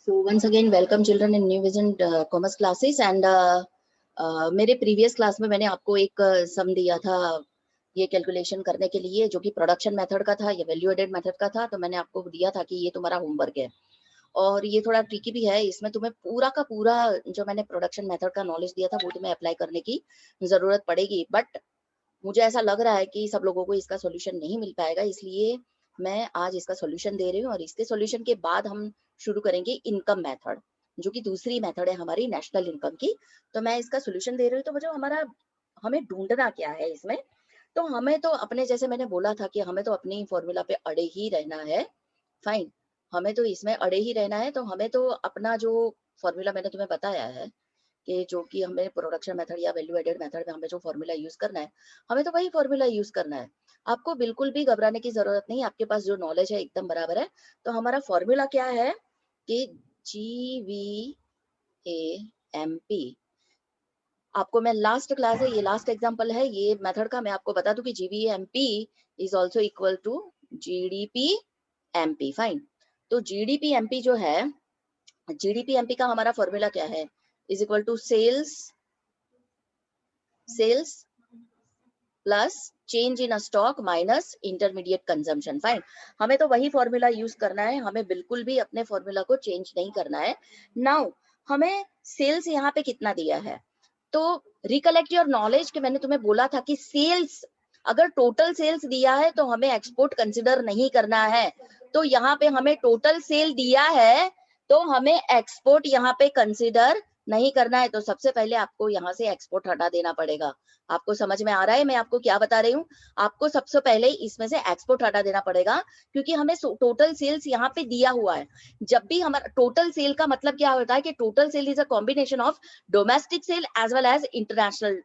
So once again, welcome children in New Vision Commerce classes and मेरे previous class में मैंने आपको एक सम दिया था ये कैलकुलेशन करने के लिए, जो कि प्रोडक्शन मेथड का था या वैल्यू एडेड मेथड का था। तो मैंने आपको दिया था कि ये तुम्हारा होमवर्क है और ये थोड़ा ट्रिकी भी है। इसमें तुम्हें पूरा का पूरा जो मैंने प्रोडक्शन मेथड का नॉलेज दिया था वो तुम्हें अप्लाई करने की जरूरत पड़ेगी, बट मुझे ऐसा लग रहा है कि सब लोगों को इसका सोल्यूशन नहीं मिल पाएगा, इसलिए मैं आज इसका सोल्यूशन दे रही हूँ। और इसके सोल्यूशन के बाद हम शुरू करेंगे इनकम मेथड, जो कि दूसरी मेथड है हमारी नेशनल इनकम की। तो मैं इसका सोल्यूशन दे रही हूँ। तो जो हमें ढूंढना क्या है इसमें, तो हमें तो अपने, जैसे मैंने बोला था कि हमें तो अपनी फॉर्मूला पे अड़े ही रहना है। फाइन, हमें तो इसमें अड़े ही रहना है। तो हमें तो अपना जो फॉर्मूला मैंने तुम्हें बताया है कि जो कि हमें प्रोडक्शन मेथड या वैल्यू एडेड मेथड में हमें जो फॉर्मूला यूज करना है, हमें तो वही फॉर्मूला यूज करना है। आपको बिल्कुल भी घबराने की जरूरत नहीं, आपके पास जो नॉलेज है एकदम बराबर है। तो हमारा फॉर्मूला क्या है कि GVAMP। आपको मैं लास्ट क्लास है, ये लास्ट एग्जांपल है ये मेथड का, मैं आपको बता दूं कि GVAMP is also equal to GDPMP। Fine, तो GDPMP जो है, GDPMP का हमारा फॉर्मूला क्या है, is equal to sales plus change in stock minus intermediate consumption. Fine, हमें तो वही फॉर्मूला यूज करना है, हमें बिल्कुल भी अपने फॉर्मूला को चेंज नहीं करना है। नाउ हमें सेल्स यहाँ पे कितना दिया है, तो रिकलेक्ट योर नॉलेज कि मैंने तुम्हें बोला था कि सेल्स, अगर टोटल सेल्स दिया है तो हमें एक्सपोर्ट कंसिडर नहीं करना है। तो यहाँ पे हमें टोटल सेल दिया है तो हमें एक्सपोर्ट यहाँ पे कंसिडर नहीं करना है। तो सबसे पहले आपको यहाँ से एक्सपोर्ट हटा देना पड़ेगा। आपको समझ में आ रहा है मैं आपको क्या बता रही हूँ? आपको सबसे पहले इसमें से एक्सपोर्ट हटा देना पड़ेगा, क्योंकि हमें टोटल सेल्स यहाँ पे दिया हुआ है। जब भी हमारा टोटल सेल का मतलब क्या होता है कि total sale is a combination of domestic sale as well as international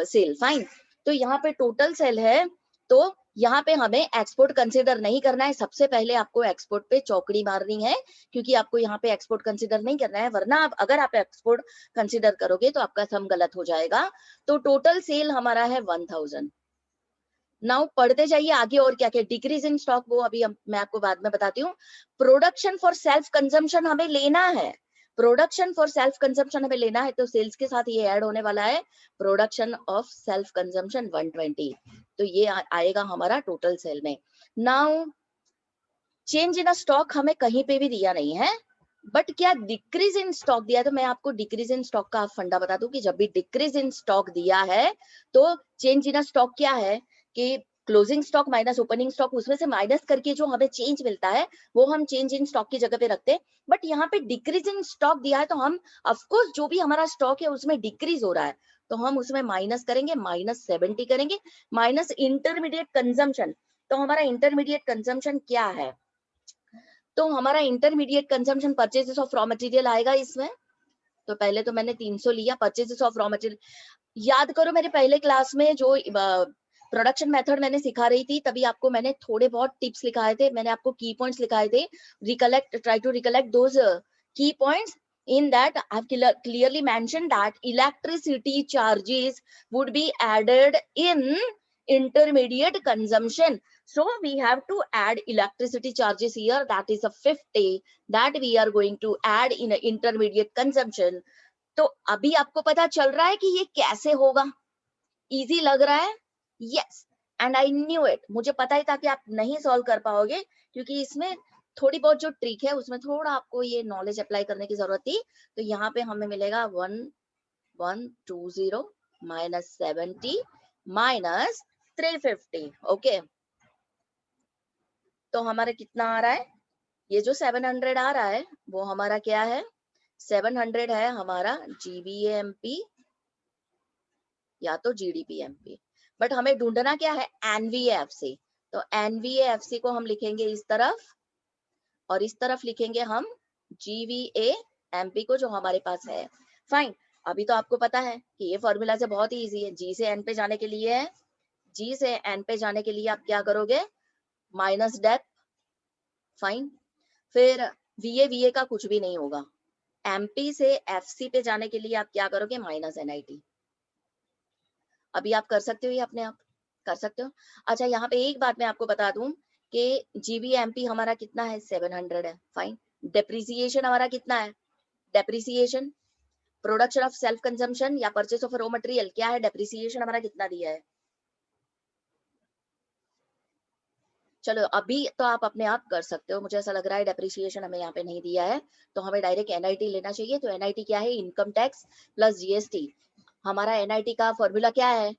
sale. Fine, तो यहाँ पे टोटल सेल है, तो यहाँ पे हमें एक्सपोर्ट कंसिडर नहीं करना है। सबसे पहले आपको एक्सपोर्ट पे चौकड़ी मारनी है, क्योंकि आपको यहाँ पे एक्सपोर्ट कंसिडर नहीं करना है, वरना अगर आप एक्सपोर्ट कंसिडर करोगे तो आपका सम गलत हो जाएगा। तो टोटल सेल हमारा है 1000। नाउ पढ़ते जाइए आगे और क्या क्या डिक्रीज इन स्टॉक, वो अभी मैं आपको बाद में बताती हूँ। प्रोडक्शन फॉर सेल्फ कंजम्पशन हमें लेना है, प्रोडक्शन फॉर सेल्फ कंजम्पशन हमें लेना है, तो सेल्स के साथ ये ऐड होने वाला है प्रोडक्शन ऑफ सेल्फ कंजम्पशन 120। तो ये आएगा हमारा टोटल सेल में। नाउ चेंज इन स्टॉक हमें कहीं पे भी दिया नहीं है, बट क्या डिक्रीज इन स्टॉक दिया है। तो मैं आपको डिक्रीज इन स्टॉक का फंडा बता दूं कि जब भी डिक्रीज इन स्टॉक दिया है तो चेंज इन स्टॉक क्या है कि closing stock minus opening stock, उसमें से माइनस करके जो हमें चेंज मिलता है वो हम चेंज इन स्टॉक की जगह पे रखते हैं। बट यहाँ पे डिक्रीज इन स्टॉक दिया है तो हम ऑफकोर्स जो भी हमारा स्टॉक है उसमें डिक्रीज हो रहा है तो हम उसमें माइनस करेंगे, -70 करेंगे, माइनस इंटरमीडिएट कंजम्पशन। तो हमारा इंटरमीडिएट कंजम्पशन क्या है, तो हमारा intermediate consumption purchases of raw material आएगा इसमें। तो पहले तो मैंने 300 लिया परचेजेस ऑफ रॉ मटेरियल। याद करो मेरे पहले क्लास में जो प्रोडक्शन मेथड मैंने सिखा रही थी, तभी आपको मैंने थोड़े बहुत टिप्स लिखाए थे, मैंने आपको की पॉइंट्स लिखाए थे। Recollect, try to recollect those key points. In that I have clearly mentioned that electricity charges would be added in intermediate consumption. So we have to add electricity charges here, that is a 50 that we are going to add in a intermediate consumption. तो अभी आपको पता चल रहा है कि ये कैसे होगा, इजी लग रहा है? Yes, and I knew it, मुझे पता ही था कि आप नहीं सॉल्व कर पाओगे, क्योंकि इसमें थोड़ी बहुत जो ट्रिक है उसमें थोड़ा आपको ये नॉलेज अप्लाई करने की जरूरत थी। तो यहाँ पे हमें मिलेगा 1120 माइनस 70 माइनस 350। ओके, तो हमारा कितना आ रहा है, ये जो 700 आ रहा है वो हमारा क्या है, 700 है हमारा GVAMP या तो GDPMP। बट हमें ढूंढना क्या है, NVAFC। तो NVAFC को हम लिखेंगे इस तरफ और इस तरफ लिखेंगे हम GVAMP को, जो हमारे पास है। फाइन, अभी तो आपको पता है कि ये फॉर्मूला से बहुत ही इजी है। G से N पे जाने के लिए है, G से N पे जाने के लिए आप क्या करोगे, माइनस डेप। फाइन, फिर VA का कुछ भी नहीं होगा। MP से FC पे जाने के लिए आप क्या करोगे, माइनस NIT। अभी आप कर सकते हो, ये अपने आप कर सकते हो। अच्छा, यहाँ पे एक बात मैं आपको बता दूं कि GVMP हमारा कितना है, 700 है। फाइन, डेप्रिसिएशन हमारा कितना है? Depreciation, production of self consumption या परचेस ऑफ रॉ मटेरियल, क्या है डेप्रिसिएशन हमारा कितना दिया है? चलो अभी तो आप अपने आप कर सकते हो, मुझे ऐसा लग रहा है डेप्रिसिएशन हमें यहाँ पे नहीं दिया है, तो हमें डायरेक्ट एनआईटी लेना चाहिए। तो एनआईटी क्या है? Income tax plus GST. हमारा एनआईटी का फॉर्मूला क्या है?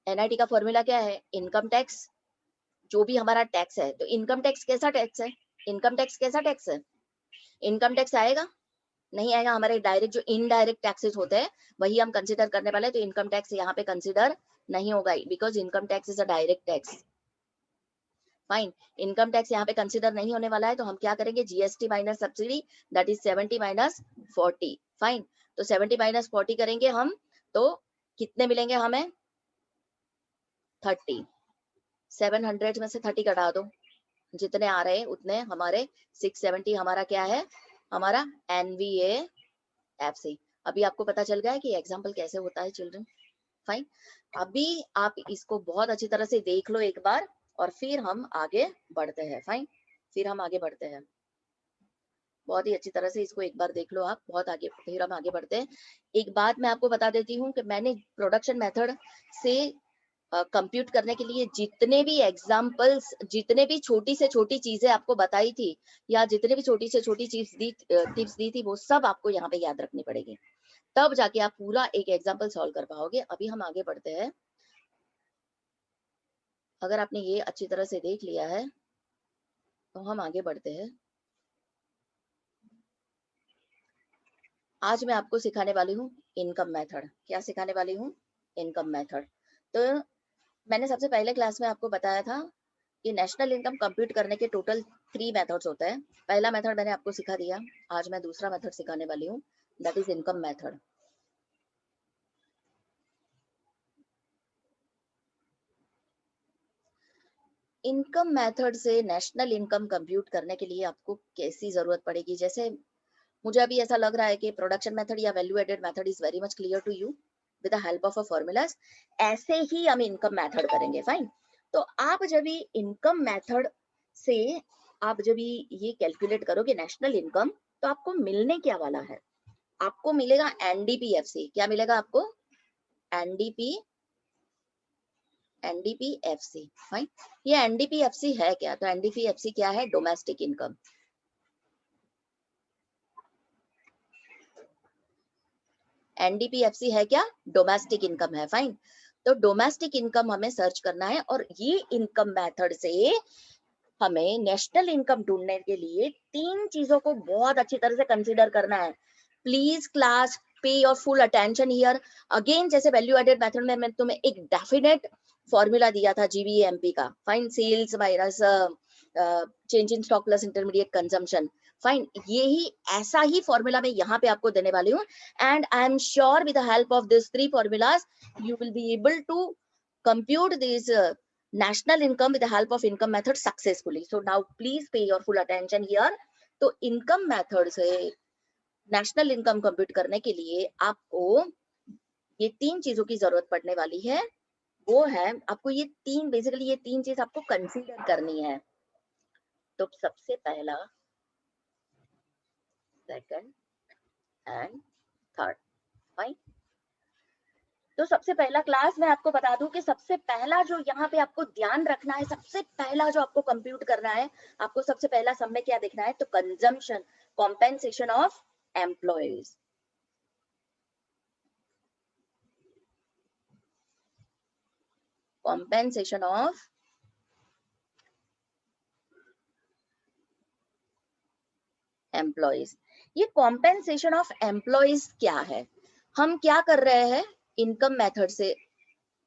एनआईटी का फॉर्मूला क्या है? इनकम टैक्स, जो भी हमारा टैक्स है। तो इनकम टैक्स कैसा टैक्स है? इनकम टैक्स कैसा टैक्स है? इनकम टैक्स आएगा? नहीं आएगा। हमारे डायरेक्ट जो इनडायरेक्ट टैक्सेस होते हैं वही हम कंसिडर करने वाले हैं, तो इनकम टैक्स यहाँ पे कंसिडर नहीं होगा, because income tax is a direct tax. Fine, income tax यहाँ पे कंसिडर नहीं होने वाला है, तो हम क्या करेंगे? GST minus subsidy, that is 70 minus 40। Fine, तो 70 माइनस 40 करेंगे हम, तो कितने मिलेंगे हमें? 30। 700 में से 30 कटा दो, जितने आ रहे हैं उतने हमारे 670 हमारा क्या है? हमारा NVAFC। अभी आपको पता चल गया है कि एग्जाम्पल कैसे होता है चिल्ड्रन। फाइन, अभी आप इसको बहुत अच्छी तरह से देख लो एक बार, और फिर हम आगे बढ़ते हैं। फाइन, फिर हम आगे बढ़ते हैं, बहुत ही अच्छी तरह से इसको एक बार देख लो आप, बहुत आगे, फिर हम आगे बढ़ते हैं। एक बात मैं आपको बता देती हूँ कि मैंने प्रोडक्शन मेथड से कंप्यूट करने के लिए जितने भी एग्जाम्पल्स, जितने भी छोटी से छोटी चीजें आपको बताई थी, या जितने भी छोटी से छोटी चीज दी, टिप्स दी थी, वो सब आपको यहाँ पे याद रखनी पड़ेगी, तब जाके आप पूरा एक एग्जाम्पल सॉल्व कर पाओगे। अभी हम आगे बढ़ते हैं। अगर आपने ये अच्छी तरह से देख लिया है तो हम आगे बढ़ते हैं। आज मैं आपको सिखाने वाली हूँ इनकम मेथड। क्या सिखाने वाली हूँ? Income method. तो मैंने सबसे पहले क्लास में आपको बताया था कि नेशनल इनकम कंप्यूट करने के टोटल 3 मेथड्स होते हैं। पहला मेथड मैंने आपको सिखा दिया, आज मैं दूसरा मेथड सिखाने वाली हूँ, that is income method. Income method से नेशनल इनकम कंप्यूट करने के लिए आपको कैसी जरूरत पड़ेगी? जैसे मुझे अभी ऐसा लग रहा है कि प्रोडक्शन मेथड या value added method is very much clear to you with the help of a formulas, ऐसे ही हम इनकम मेथड करेंगे। फाइन, तो आप जब ये इनकम मेथड से आप जब ये कैलकुलेट करोगे नेशनल इनकम, तो आपको मिलने क्या वाला है? आपको मिलेगा एनडीपीएफसी। क्या मिलेगा आपको? NDP, NDPFC. फाइन, ये एनडीपीएफसी है क्या? तो एनडीपीएफसी क्या है? Domestic income. एनडीपीएफसी है क्या? डोमेस्टिक इनकम है। फाइन, तो डोमेस्टिक इनकम हमें सर्च करना है, और ये इनकम मेथड से हमें नेशनल इनकम ढूंढने के लिए 3 चीजों को बहुत अच्छी तरह से कंसीडर करना है। प्लीज क्लास पे your full attention here. Again, जैसे वैल्यू एडेड मेथड में मैं तुम्हें एक डेफिनेट फॉर्मूला दिया था जीवीएमपी का। Fine, sales minus change in stock plus intermediate consumption. Fine, यही ऐसा ही फॉर्मूला मैं यहाँ पे आपको देने वाली हूँ, and I am sure with the help of this 3 formulas you will be able to compute this national income with the help of income method successfully. So now please pay your full attention here. तो income method से national income compute करने के लिए आपको ये 3 चीजों की जरूरत पड़ने वाली है। वो है, आपको ये 3, बेसिकली ये 3 चीज आपको कंसीडर करनी है। तो सबसे पहला, सेकंड एंड थर्ड। फाइन, तो सबसे पहला क्लास मैं आपको बता दूं कि सबसे पहला जो यहाँ पे आपको ध्यान रखना है, सबसे पहला जो आपको कंप्यूट करना है, आपको सबसे पहला सम में क्या देखना है? तो consumption, compensation of employees. Compensation of employees. ये कॉम्पेंसेशन ऑफ एम्प्लॉयज क्या है? हम क्या कर रहे हैं? इनकम मेथड से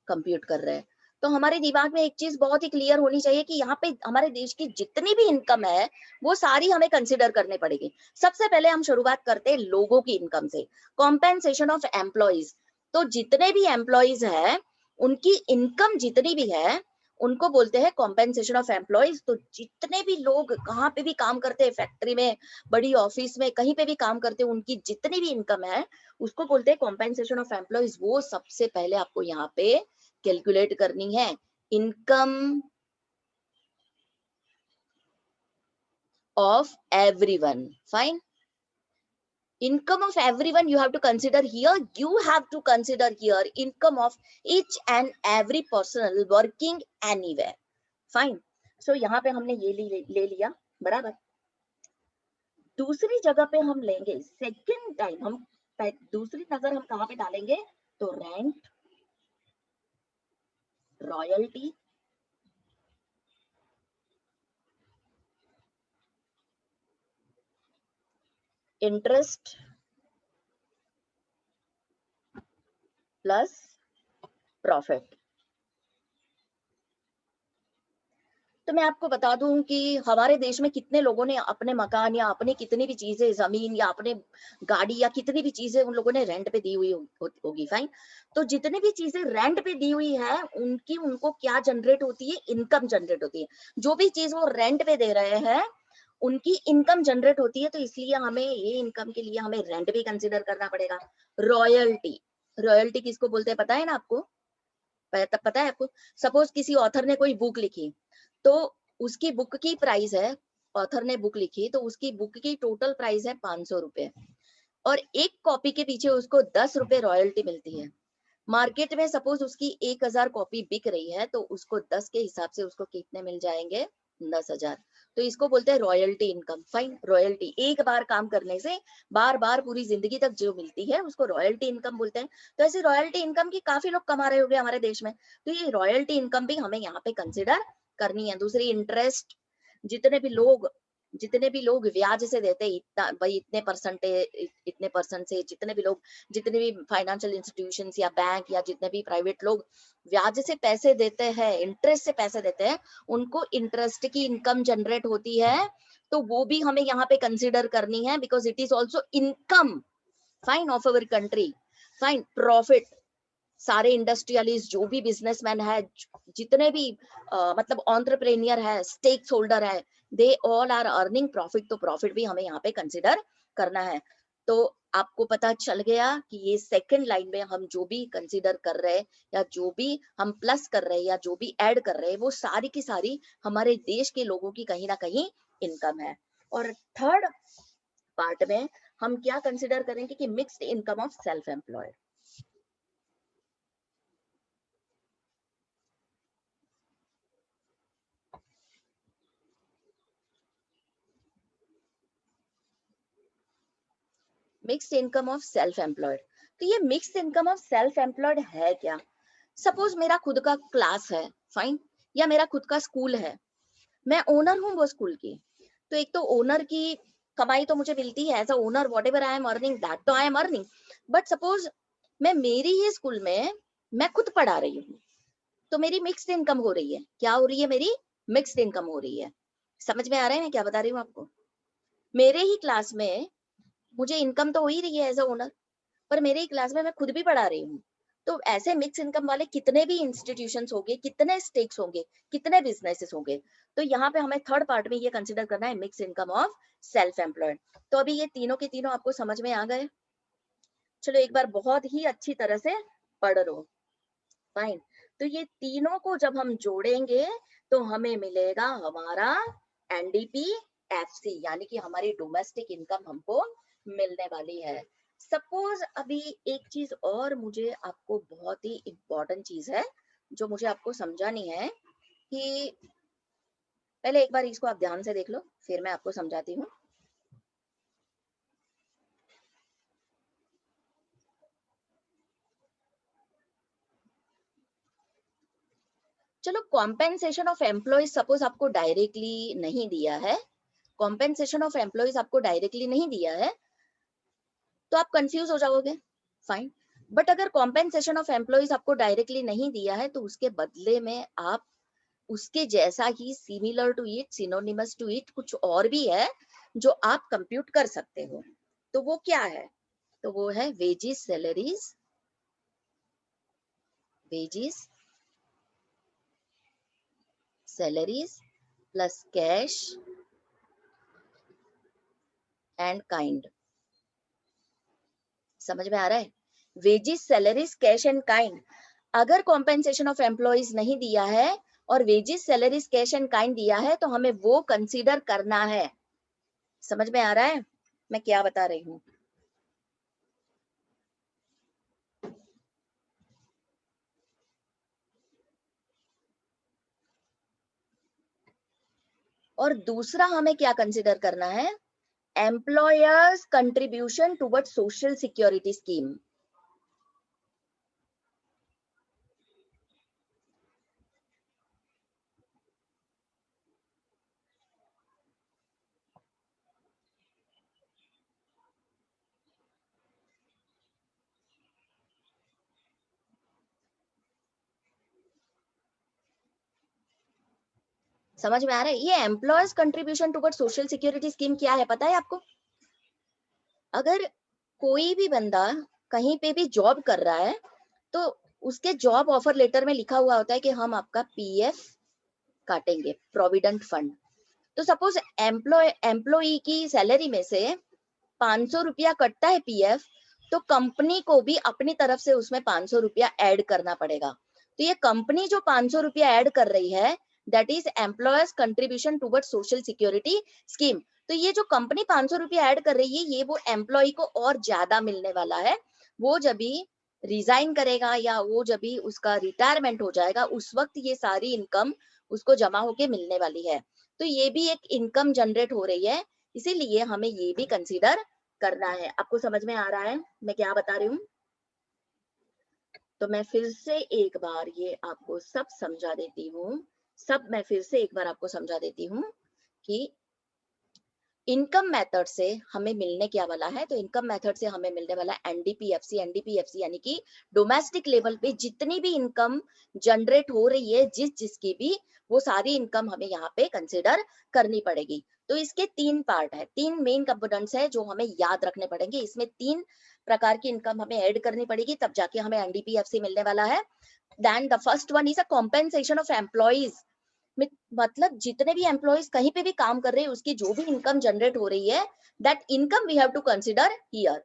कंप्यूट कर रहे हैं। तो हमारे दिमाग में एक चीज बहुत ही क्लियर होनी चाहिए कि यहाँ पे हमारे देश की जितनी भी इनकम है वो सारी हमें कंसिडर करनी पड़ेगी। सबसे पहले हम शुरुआत करते हैं लोगों की इनकम से, कॉम्पेंसेशन ऑफ एम्प्लॉयज। तो जितने भी एम्प्लॉयज हैं उनकी इनकम जितनी भी है उनको बोलते हैं कॉम्पेंसेशन ऑफ एम्प्लॉयज। तो जितने भी लोग कहाँ पे भी काम करते हैं, फैक्ट्री में, बड़ी ऑफिस में, कहीं पे भी काम करते हैं, उनकी जितनी भी इनकम है उसको बोलते हैं कॉम्पेंसेशन ऑफ एम्प्लॉयज। वो सबसे पहले आपको यहाँ पे कैलकुलेट करनी है। Income of everyone. Fine. Income of everyone you have to consider here. You have to consider here income of each and every person working anywhere. Fine. So यहाँ पे हमने ये ले लिया बराबर. दूसरी जगह पे हम लेंगे सेकेंड टाइम, हम दूसरी नजर हम कहाँ पे डालेंगे, तो rent, royalty, interest plus profit. तो मैं आपको बता दूं कि हमारे देश में कितने लोगों ने अपने मकान या अपने कितनी भी चीजें, जमीन या अपने गाड़ी या कितनी भी चीजें उन लोगों ने रेंट पे दी हुई होगी. फाइन. तो जितनी भी चीजें रेंट पे दी हुई है उनको क्या जनरेट होती है, इनकम जनरेट होती है. जो भी चीज वो रेंट पे दे रहे हैं उनकी इनकम जनरेट होती है. तो इसलिए हमें ये इनकम के लिए हमें रेंट भी कंसिडर करना पड़ेगा. रॉयल्टी, रॉयल्टी किसको बोलते हैं पता है ना आपको, पता है आपको. सपोज किसी ऑथर ने कोई बुक लिखी, तो उसकी बुक की प्राइस है, ऑथर ने बुक लिखी तो उसकी बुक की टोटल प्राइस है 500 रुपए, और एक कॉपी के पीछे उसको 10 रुपए रॉयल्टी मिलती है. मार्केट में सपोज उसकी 1000 कॉपी बिक रही है, तो उसको 10 के हिसाब से उसको कितने मिल जाएंगे, 10,000. तो इसको बोलते हैं रॉयल्टी इनकम. फाइन. रॉयल्टी एक बार काम करने से बार बार पूरी जिंदगी तक जो मिलती है उसको रॉयल्टी इनकम बोलते हैं. तो ऐसी रॉयल्टी इनकम की काफी लोग कमा रहे होंगे हमारे देश में. तो ये रॉयल्टी इनकम भी हमें यहाँ पे कंसिडर करनी है. दूसरी इंटरेस्ट, जितने भी लोग ब्याज से देते हैं, इतना भाई इतने परसेंट से, जितने भी फाइनेंशियल इंस्टीट्यूशंस या बैंक या जितने भी प्राइवेट लोग ब्याज से पैसे देते हैं, इंटरेस्ट से पैसे देते हैं, उनको इंटरेस्ट की इनकम जनरेट होती है. तो वो भी हमें यहाँ पे कंसिडर करनी है, because it is also income. Fine. Of our country. Fine. Profit, सारे इंडस्ट्रियलिस्ट, जो भी बिजनेसमैन है, जितने भी मतलब एंटरप्रेन्योर है, स्टेक होल्डर है, they all are earning profit. तो प्रॉफिट भी हमें यहाँ पे कंसिडर करना है. तो आपको पता चल गया कि ये सेकंड लाइन में हम जो भी कंसिडर कर रहे हैं या जो भी हम प्लस कर रहे हैं या जो भी ऐड कर रहे हैं, वो सारी की सारी हमारे देश के लोगों की कहीं ना कहीं इनकम है. और थर्ड पार्ट में हम क्या कंसिडर करेंगे कि mixed income of self employed. Mixed income of self employed. तो ये mixed income of self employed है क्या. सपोज मेरा खुद का क्लास है. फाइन. या मेरा खुद का स्कूल है, मैं ओनर हूँ वो स्कूल की. तो एक तो ओनर की कमाई तो मुझे मिलती है as a owner, whatever I am earning that तो I am earning. But suppose मैं मेरी ही स्कूल में मैं खुद पढ़ा रही हूँ, तो मेरी मिक्स्ड इनकम हो रही है. क्या हो रही है, मेरी मिक्स्ड इनकम हो रही है. समझ में आ रहा है मैं क्या बता रही हूँ आपको. मेरे ही क्लास में मुझे इनकम तो हो ही रही है एज अ ओनर, पर मेरे ही क्लास में मैं खुद भी पढ़ा रही हूँ. तो ऐसे मिक्स इनकम वाले कितने भी इंस्टीट्यूशंस होंगे, कितने स्टेक्स होंगे, कितने बिजनेसेस होंगे. तो यहाँ पे हमें थर्ड पार्ट में ये कंसिडर करना है mix income of self employed. तो अभी ये तीनों के तीनों आपको समझ में आ गए. चलो एक बार बहुत ही अच्छी तरह से पढ़ लो. फाइन. तो ये तीनों को जब हम जोड़ेंगे तो हमें मिलेगा हमारा एनडीपी एफसी, यानी कि हमारी डोमेस्टिक इनकम हमको मिलने वाली है. सपोज अभी एक चीज और मुझे आपको बहुत ही इंपॉर्टेंट चीज है जो मुझे आपको समझानी है, कि पहले एक बार इसको आप ध्यान से देख लो, फिर मैं आपको समझाती हूँ. चलो, कॉम्पेंसेशन ऑफ एम्प्लॉयज सपोज आपको डायरेक्टली नहीं दिया है, कॉम्पेंसेशन ऑफ एम्प्लॉयज आपको डायरेक्टली नहीं दिया है, तो आप कंफ्यूज हो जाओगे. फाइन. बट अगर कॉम्पेंसेशन ऑफ एम्प्लॉयज आपको डायरेक्टली नहीं दिया है, तो उसके बदले में आप उसके जैसा ही similar to it, synonymous to it कुछ और भी है जो आप कंप्यूट कर सकते हो. तो वो क्या है, तो वो है wages salaries, wages salaries plus cash and kind. समझ में आ रहा है. Wages salaries cash and kind. अगर कॉम्पेंसेशन ऑफ एम्प्लॉयज नहीं दिया है और wages salaries cash and kind दिया है, तो हमें वो कंसीडर करना है. समझ में आ रहा है मैं क्या बता रही हूँ? और दूसरा हमें क्या कंसिडर करना है? Employers contribution towards social security scheme. समझ में आ रहा है? ये employers contribution towards social security scheme क्या है पता है आपको? अगर कोई भी बंदा कहीं पे भी जॉब कर रहा है तो उसके जॉब ऑफर लेटर में लिखा हुआ होता है कि हम आपका पीएफ काटेंगे, प्रोविडेंट फंड। तो सपोज एम्प्लॉय की सैलरी में से 500 रुपया कटता है पीएफ, तो कंपनी को भी अपनी तरफ से उसमें 500 रुपया ऐड करना पड़ेगा। तो ये कंपनी जो 500 रुपया ऐड कर रही है, that is employers contribution toward social security scheme. तो ये जो कंपनी 500 रुपया ऐड कर रही है, ये वो एम्प्लॉय को और ज्यादा मिलने वाला है। वो जब भी रिजाइन करेगा या वो जब भी उसका रिटायरमेंट हो जाएगा, उस वक्त ये सारी इनकम उसको जमा होके मिलने वाली है। तो ये भी एक इनकम जनरेट हो रही है, इसीलिए हमें ये भी कंसीडर करना है। आपको समझ में आ रहा है मैं क्या बता रही हूँ? तो मैं फिर से एक बार ये आपको सब समझा देती हूँ। मैं फिर से एक बार आपको समझा देती हूँ कि इनकम मेथड से हमें मिलने क्या वाला है। तो इनकम मेथड से हमें मिलने वाला है एनडीपीएफसी। एनडीपीएफसी यानी कि डोमेस्टिक लेवल पे जितनी भी इनकम जनरेट हो रही है, जिसकी भी, वो सारी इनकम हमें यहाँ पे कंसिडर करनी पड़ेगी। तो इसके 3 पार्ट है, 3 मेन कंपोनेंट्स है जो हमें याद रखने पड़ेंगे। इसमें 3 प्रकार की इनकम हमें ऐड करनी पड़ेगी, तब जाके हमें एनडीपीएफसी मिलने वाला है। Then the first one is a compensation of employees. मतलब जितने भी एम्प्लॉयज कहीं पे भी काम कर रहे हैं, उसकी जो भी इनकम जनरेट हो रही है, that income we have to consider here.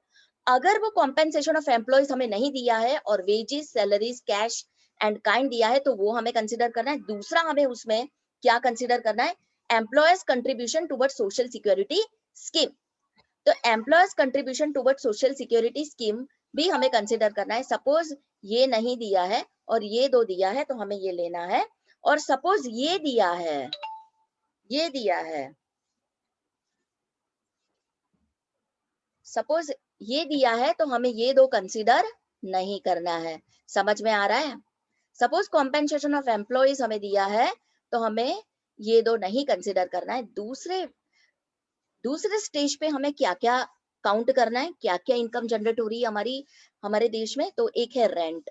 अगर वो कॉम्पेंसेशन ऑफ एम्प्लॉयज हमें नहीं दिया है और wages, salaries, cash and kind दिया है, तो वो हमें कंसिडर करना है। दूसरा हमें उसमें क्या कंसिडर करना है? Employers contribution toward social security scheme. तो employers contribution toward social security scheme भी हमें कंसिडर करना है। सपोज ये नहीं दिया है और ये 2 दिया है, तो हमें ये लेना है। और सपोज ये दिया है, ये दिया है, सपोज ये दिया है, तो हमें ये 2 कंसीडर नहीं करना है। समझ में आ रहा है? सपोज कॉम्पेंसेशन ऑफ एम्प्लॉइज हमें दिया है, तो हमें ये 2 नहीं कंसीडर करना है। दूसरे स्टेज पे हमें क्या क्या काउंट करना है, क्या क्या इनकम जनरेट हो रही है हमारे देश में। तो एक है rent,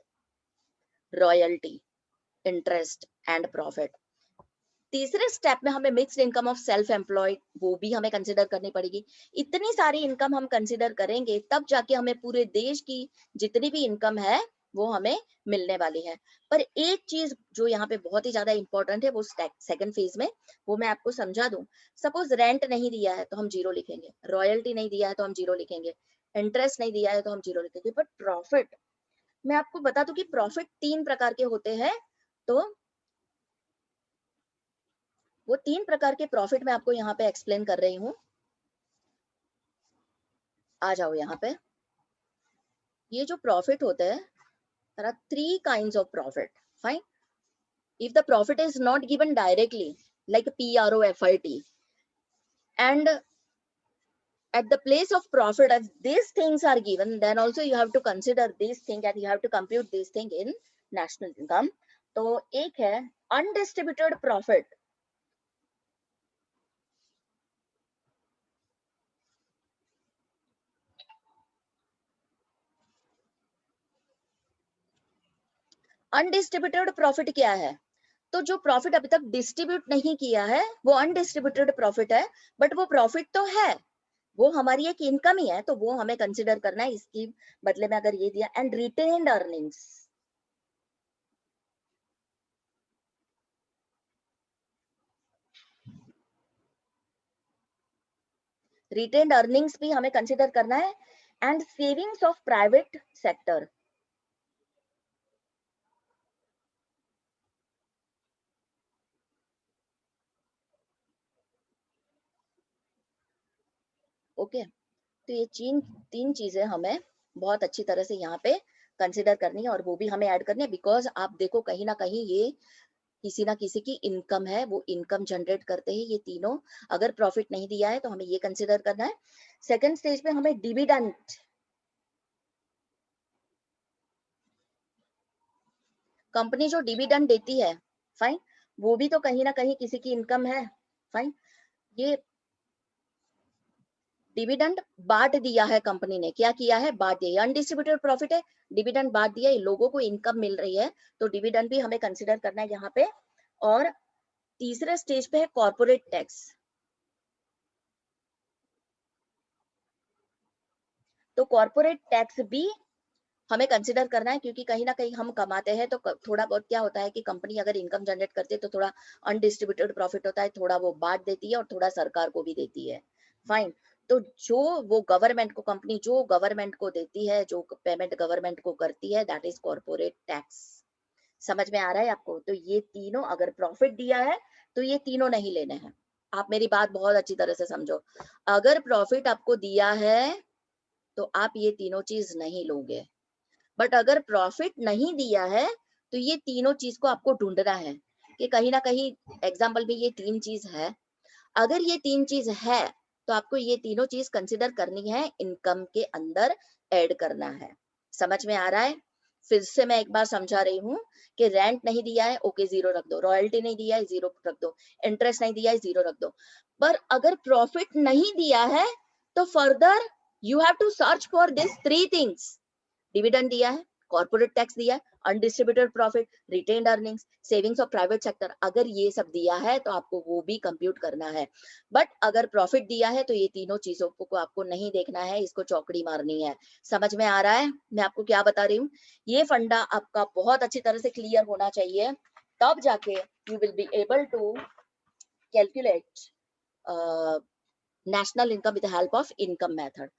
royalty, interest and profit. तीसरे स्टेप में हमें mixed income of self employed, वो भी हमें कंसिडर करनी पड़ेगी। इतनी सारी इनकम हम कंसिडर करेंगे, तब जाके हमें पूरे देश की जितनी भी इनकम है वो हमें मिलने वाली है। पर एक चीज जो यहाँ पे बहुत ही ज्यादा इंपॉर्टेंट है, वो सेकंड फेज में, वो मैं आपको समझा दूं। सपोज रेंट नहीं दिया है तो हम 0 लिखेंगे, रॉयल्टी नहीं दिया है तो हम 0 लिखेंगे, इंटरेस्ट नहीं दिया है तो हम 0 लिखेंगे। बट प्रॉफिट, मैं आपको बता दूं कि प्रॉफिट 3 प्रकार के होते हैं। तो वो 3 प्रकार के प्रॉफिट मैं आपको यहाँ पे एक्सप्लेन कर रही हूँ। आ जाओ यहाँ पे। ये जो प्रॉफिट होता है, there are 3 kinds of profit. Fine. If the profit is not given directly, like PROFIT, and at the place of profit, if these things are given, then also you have to consider these things and you have to compute these things in national income. तो एक है undistributed profit. Undistributed profit क्या है? तो जो profit अभी तक distribute नहीं किया है, वो अनडिस्ट्रीब्यूटेड प्रॉफिट है। बट वो प्रॉफिट तो है, वो हमारी एक इनकम ही है, तो वो हमें कंसिडर करना है। इसकी बदले में अगर ये दिया, and retained earnings. Retained earnings भी हमें कंसिडर करना है, and savings of private sector. Okay, तो ये तीन चीजें हमें बहुत अच्छी तरह से यहाँ पे कंसिडर करनी है और वो भी हमें ऐड करनी है, बिकॉज आप देखो कहीं ना कहीं ये किसी ना किसी की इनकम है, वो इनकम जनरेट करते ही ये तीनों। अगर प्रॉफिट नहीं दिया है तो हमें ये कंसिडर करना है। सेकंड स्टेज पे हमें डिविडेंड, कंपनी जो डिविडेंड देती है, फाइन, वो भी तो कहीं ना कहीं किसी की इनकम है, फाइन। ये डिविडेंड बांट दिया है कंपनी ने, क्या किया है, बांट दिया, अनडिस्ट्रीब्यूटेड प्रॉफिट है, डिविडेंड बांट दिया, लोगों को इनकम मिल रही है, तो डिविडेंड भी हमें कंसिडर करना है यहाँ पे। और तीसरे स्टेज पे है कॉर्पोरेट टैक्स। तो कॉर्पोरेट टैक्स भी हमें कंसिडर करना है, क्योंकि कहीं ना कहीं हम कमाते हैं तो थोड़ा बहुत क्या होता है कि कंपनी अगर इनकम जनरेट करती है तो थोड़ा अनडिस्ट्रीब्यूटेड प्रॉफिट होता है, थोड़ा वो बांट देती है और थोड़ा सरकार को भी देती है, फाइन। तो जो वो गवर्नमेंट को, कंपनी जो गवर्नमेंट को देती है, जो पेमेंट गवर्नमेंट को करती है, दैट इज कॉर्पोरेट टैक्स। समझ में आ रहा है आपको? तो ये तीनों अगर प्रॉफिट दिया है तो ये तीनों नहीं लेने हैं। आप मेरी बात बहुत अच्छी तरह से समझो, अगर प्रॉफिट आपको दिया है तो आप ये तीनों चीज नहीं लोगे, बट अगर प्रॉफिट नहीं दिया है तो ये तीनों चीज को आपको ढूंढना है कि कहीं ना कहीं एग्जाम्पल में ये तीन चीज है। अगर ये तीन चीज है तो आपको ये तीनों चीज कंसिडर करनी है, इनकम के अंदर ऐड करना है। समझ में आ रहा है? फिर से मैं एक बार समझा रही हूँ कि रेंट नहीं दिया है, ओके जीरो रख दो, रॉयल्टी नहीं दिया है, जीरो रख दो, इंटरेस्ट नहीं दिया है, जीरो रख दो। पर अगर प्रॉफिट नहीं दिया है तो further you have to search for this three things. Dividend दिया है, कॉर्पोरेट टैक्स दिया है, undistributed profit, retained earnings, savings of private sector, अगर ये सब दिया है तो आपको वो भी कंप्यूट करना है। बट अगर प्रॉफिट दिया है तो ये तीनों चीजों को आपको नहीं देखना है, इसको चौकड़ी मारनी है। समझ में आ रहा है मैं आपको क्या बता रही हूँ? ये फंडा आपका बहुत अच्छी तरह से क्लियर होना चाहिए, तब जाके you will be able to calculate national income with help of income method.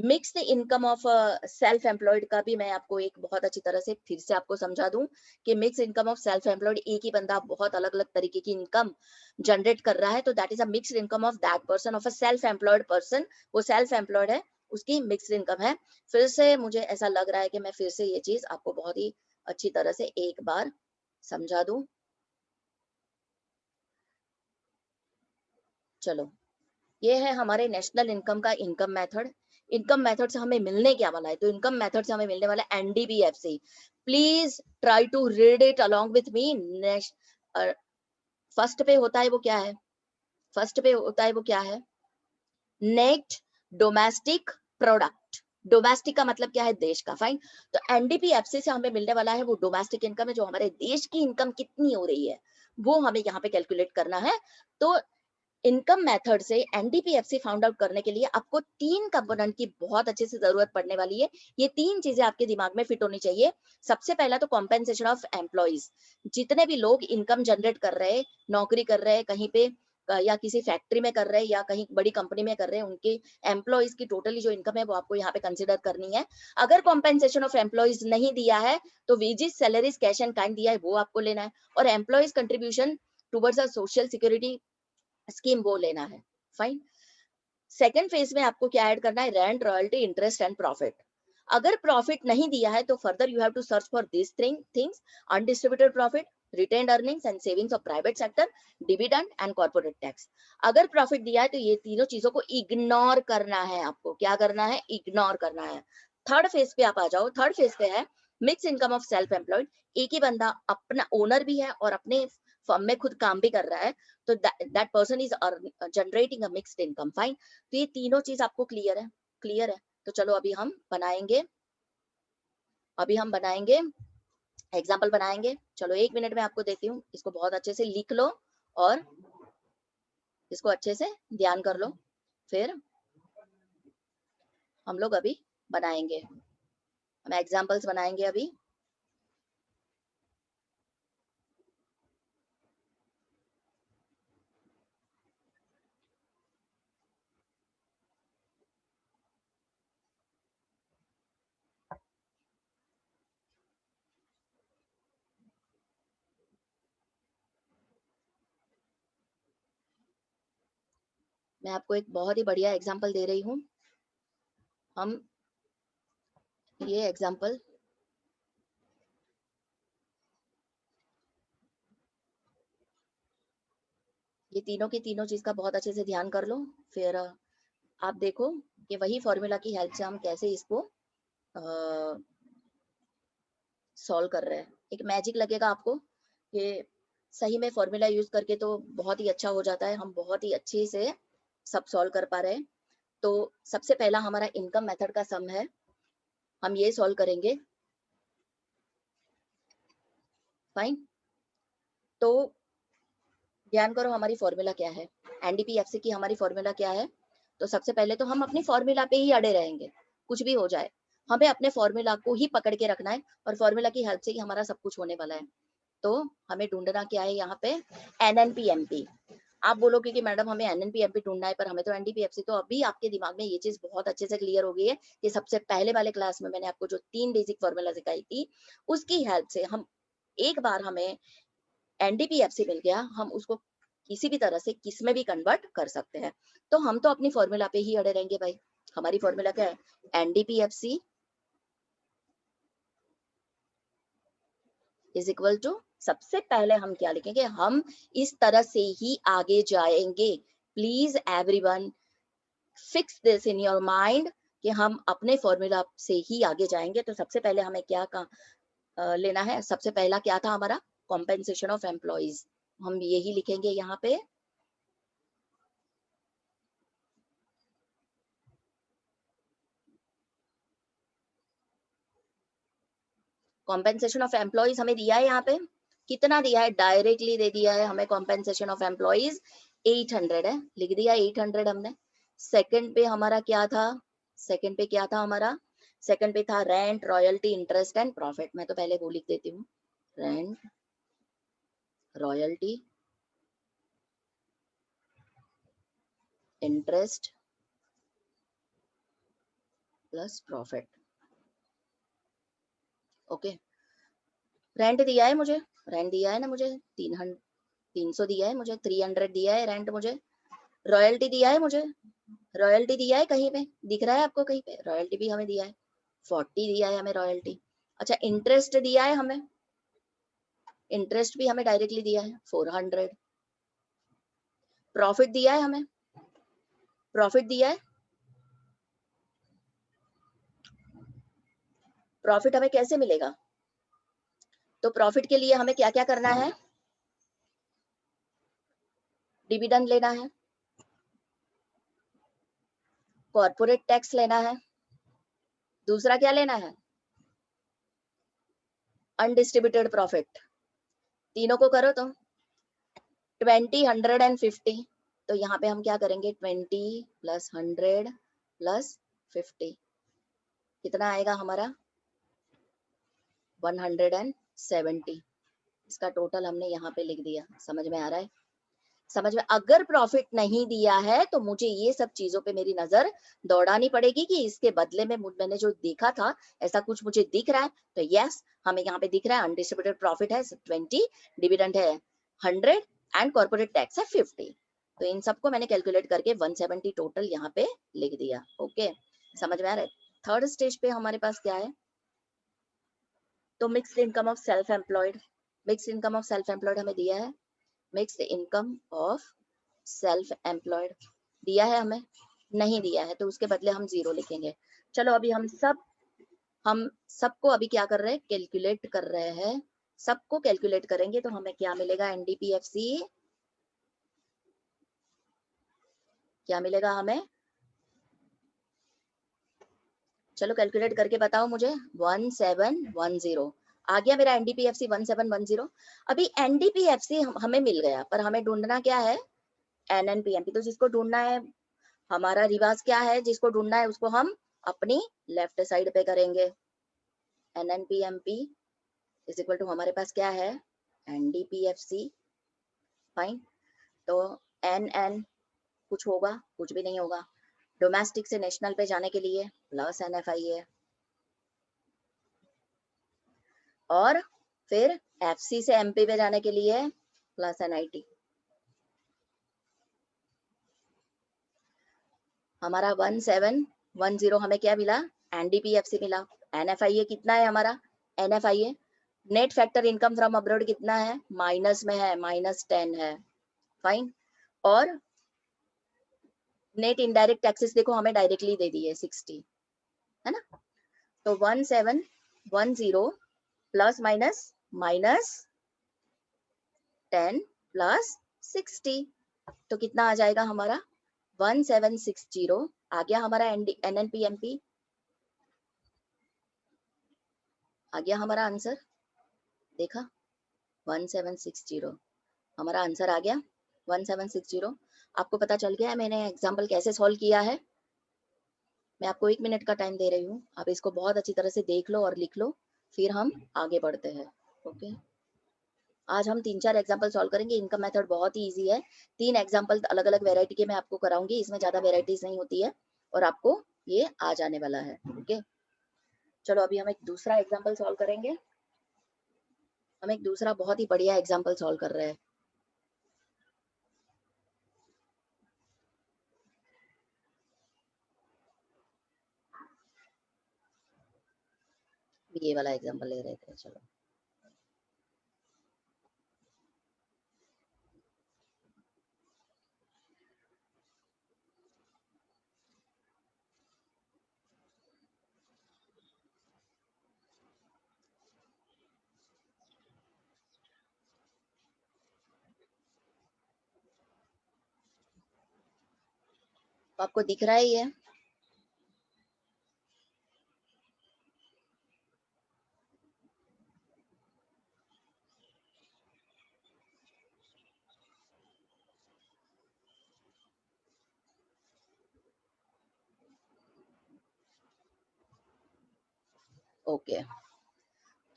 Mix income of self employed का भी मैं आपको एक बहुत अच्छी तरह से फिर से आपको समझा दूं कि mix income of self employed, एक ही बंदा बहुत अलग अलग तरीके की इनकम जनरेट कर रहा है, तो that is a mixed income of that person, of a self employed person. वो सेल्फ एम्प्लॉयड है, उसकी मिक्स्ड इनकम है। फिर से मुझे ऐसा लग रहा है कि मैं फिर से ये चीज आपको बहुत ही अच्छी तरह से एक बार समझा दूं। चलो, ये है हमारे नेशनल इनकम का इनकम मेथड। इनकम मेथड से हमें मिलने क्या वाला है, तो इनकम मेथड से हमें मिलने वाला है NDPFC. Please try to read it along with me. First पे होता है वो क्या है, फर्स्ट पे होता है वो क्या है, नेट डोमेस्टिक प्रोडक्ट। डोमेस्टिक का मतलब क्या है, देश का, फाइन। तो एनडीपीएफसी से हमें मिलने वाला है वो डोमेस्टिक इनकम है, जो हमारे देश की इनकम कितनी हो रही है वो हमें यहाँ पे कैलकुलेट करना है। तो इनकम मेथड से एनडीपीएफसी फाउंड आउट करने के लिए आपको तीन कंपोनेंट की बहुत अच्छे से जरूरत पड़ने वाली है। ये तीन चीजें आपके दिमाग में फिट होनी चाहिए। सबसे पहला तो कॉम्पेंसेशन ऑफ एम्प्लॉइज। जितने भी लोग इनकम जनरेट कर रहे हैं, नौकरी कर रहे हैं कहीं पे, या किसी फैक्ट्री में कर रहे हैं या कहीं बड़ी कंपनी में कर रहे हैं, उनके एम्प्लॉइज की टोटली जो इनकम है वो आपको यहाँ पे कंसिडर करनी है। अगर कॉम्पेंसेशन ऑफ एम्प्लॉइज नहीं दिया है तो wages, salaries, cash and kind दिया है वो आपको लेना है, और employees contribution towards a social security scheme वो लेना है, फाइन। सेकेंड फेज में आपको क्या ऐड करना है, rent, royalty, interest and profit. अगर प्रॉफिट नहीं दिया है तो further you have to search for this things, undistributed profit, retained earnings and savings of private sector, dividend and corporate tax. अगर प्रॉफिट दिया है तो ये तीनों चीजों को इग्नोर करना है, आपको क्या करना है, इग्नोर करना है। थर्ड फेज पे आप आ जाओ। थर्ड फेज पे है mix income of self employed. एक ही बंदा अपना ओनर भी है और अपने फर्म में खुद काम भी कर रहा है, तो that person is generating a mixed income, fine. तो ये तीनों चीज आपको क्लियर है, क्लियर है? तो चलो अभी हम बनाएंगे एग्जाम्पल बनाएंगे। चलो 1 मिनट में आपको देती हूँ, इसको बहुत अच्छे से लिख लो और इसको अच्छे से ध्यान कर लो, फिर हम लोग अभी बनाएंगे, हम एग्जाम्पल्स बनाएंगे अभी। मैं आपको एक बहुत ही बढ़िया एग्जांपल दे रही हूँ। हम ये एग्जांपल ये तीनों की तीनों चीज का बहुत अच्छे से ध्यान कर लो, फिर आप देखो कि वही फॉर्मूला की हेल्प से हम कैसे इसको सॉल्व कर रहे हैं। एक मैजिक लगेगा आपको कि सही में फॉर्मूला यूज करके तो बहुत ही अच्छा हो जाता है, हम बहुत ही अच्छे से सब सॉल्व कर पा रहे हैं। तो सबसे पहला हमारा इनकम मेथड का सम है, हम ये सॉल्व करेंगे। फाइन, तो ध्यान करो हमारी फॉर्मूला क्या है, एनडीपीएफसी की हमारी फॉर्मूला क्या है। तो सबसे पहले तो हम अपनी फॉर्मूला पे ही अड़े रहेंगे, कुछ भी हो जाए हमें अपने फॉर्मूला को ही पकड़ के रखना है, और फॉर्मूला की हेल्प से ही हमारा सब कुछ होने वाला है। तो हमें ढूंढना क्या है यहाँ पे, एनएनपीएमपी। आप बोलोगे कि मैडम हमें एनएनपीएमपी ढूंढना है, पर हमें तो एनडीपीएफसी। तो अभी आपके दिमाग में ये चीज बहुत अच्छे से क्लियर हो गई है कि सबसे पहले वाले क्लास में मैंने आपको जो 3 बेसिक फॉर्मूला सिखाई थी, उसकी हेल्प से हम एक बार हमें एनडीपीएफसी मिल गया, हम उसको किसी भी तरह से किस में भी कन्वर्ट कर सकते हैं। तो हम तो अपनी फॉर्मूला पे ही अड़े रहेंगे भाई। हमारी फॉर्मूला क्या है, एनडीपीएफसी इज इक्वल टू, सबसे पहले हम क्या लिखेंगे, हम इस तरह से ही आगे जाएंगे। Please everyone fix this in your mind कि हम अपने फॉर्मूला से ही आगे जाएंगे। तो सबसे पहले हमें क्या लेना है, सबसे पहला क्या था हमारा, कॉम्पेंसेशन ऑफ एम्प्लॉइज। हम यही लिखेंगे यहाँ पे, कॉम्पेंसेशन ऑफ एम्प्लॉइज हमें दिया है यहाँ पे, कितना दिया है, डायरेक्टली दे दिया है हमें कॉम्पेंसेशन ऑफ एम्प्लॉइज 800 है, लिख दिया 800 हमने। सेकंड पे हमारा क्या था, सेकंड पे क्या था हमारा, सेकंड पे था rent, royalty, interest and profit. मैं तो पहले वो लिख देती हूँ, rent, royalty, interest plus profit. Okay, rent दिया है मुझे, रेंट दिया है ना मुझे, 300 दिया है मुझे, 300 दिया है रेंट मुझे। रॉयल्टी दिया है मुझे, रॉयल्टी दिया है कहीं पे, दिख रहा है आपको कहीं पे, रॉयल्टी भी हमें दिया है, 40 दिया है हमें रॉयल्टी। अच्छा, इंटरेस्ट दिया है हमें, इंटरेस्ट भी हमें डायरेक्टली दिया है 400। प्रॉफिट दिया है हमें, प्रॉफिट दिया है, प्रॉफिट हमें कैसे मिलेगा, तो प्रॉफिट के लिए हमें क्या क्या करना है, डिविडेंड लेना है, कॉर्पोरेट टैक्स लेना है, दूसरा क्या लेना है, अनडिस्ट्रीब्यूटेड प्रॉफिट। तीनों को करो तो 20, 100 एंड 50। तो यहाँ पे हम क्या करेंगे, 20 प्लस 100 प्लस 50, कितना आएगा हमारा, 170। इसका टोटल हमने यहाँ पे लिख दिया। समझ में आ रहा है, समझ में। अगर प्रॉफिट नहीं दिया है तो मुझे ये सब चीजों पे मेरी नजर दौड़ानी पड़ेगी कि इसके बदले में मैंने जो देखा था ऐसा कुछ मुझे दिख रहा है। तो यस, हमें यहाँ पे दिख रहा है अनडिस्ट्रीब्यूटेड प्रॉफिट है 20, डिविडेंड है 100 एंड कॉर्पोरेट टैक्स है 50। तो इन सबको मैंने कैलकुलेट करके 170 टोटल यहाँ पे लिख दिया। ओके, समझ में आ रहा है। थर्ड स्टेज पे हमारे पास क्या है, तो mixed income of self employed. Mixed income of self employed हमें दिया है, mixed income of self employed दिया है हमें, नहीं दिया है तो उसके बदले हम 0 लिखेंगे। चलो अभी हम सबको अभी क्या कर रहे हैं, कैलकुलेट कर रहे हैं, सबको कैलकुलेट करेंगे तो हमें क्या मिलेगा, एनडीपीएफसी क्या मिलेगा हमें, चलो कैलकुलेट करके बताओ मुझे, 1710 आ गया मेरा एनडीपीएफसी 1710। अभी एनडीपीएफसी हमें मिल गया, पर हमें ढूंढना क्या है, एनएनपीएमपी। तो जिसको ढूंढना है, हमारा रिवाज क्या है, जिसको ढूंढना है उसको हम अपनी लेफ्ट साइड पे करेंगे। एनएनपीएमपी इज इक्वल टू हमारे पास क्या है, एनडीपीएफसी। फाइन, तो एन एन कुछ होगा, कुछ भी नहीं होगा। डोमेस्टिक से नेशनल पे जाने के लिए प्लस एनएफआई है, और फिर एफसी से एमपी पे जाने के लिए प्लस एनआईटी। हमारा 1710 हमें क्या मिला, एनडीपीएफसी मिला। एनएफआईए कितना है हमारा, NFIA net factor income from abroad कितना है, माइनस में है, -10 है, फाइन। और नेट इनडायरेक्ट टैक्सेस देखो हमें डायरेक्टली दे दी है 60, है ना। तो 1710 प्लस माइनस -10 प्लस 60, तो कितना आ जाएगा हमारा 1760। आ गया हमारा एनएनपीएमपी, आ गया हमारा आंसर, देखा 1760 हमारा आंसर आ गया 1760। आपको पता चल गया है मैंने एग्जाम्पल कैसे सॉल्व किया है। मैं आपको 1 मिनट का टाइम दे रही हूँ, आप इसको बहुत अच्छी तरह से देख लो और लिख लो, फिर हम आगे बढ़ते हैं। ओके, आज हम 3-4 एग्जाम्पल सॉल्व करेंगे। इनका मेथड बहुत ही इजी है। 3 एग्जाम्पल अलग अलग वेराइटी के मैं आपको कराऊंगी, इसमें ज्यादा वेराइटीज नहीं होती है और आपको ये आ जाने वाला है। ओके, चलो अभी हम एक दूसरा एग्जाम्पल सॉल्व करेंगे। हम एक दूसरा बहुत ही बढ़िया एग्जाम्पल सॉल्व कर रहे हैं। ये वाला एग्जाम्पल ले रहे थे, चलो तो आपको दिख रहा है ये, ओके।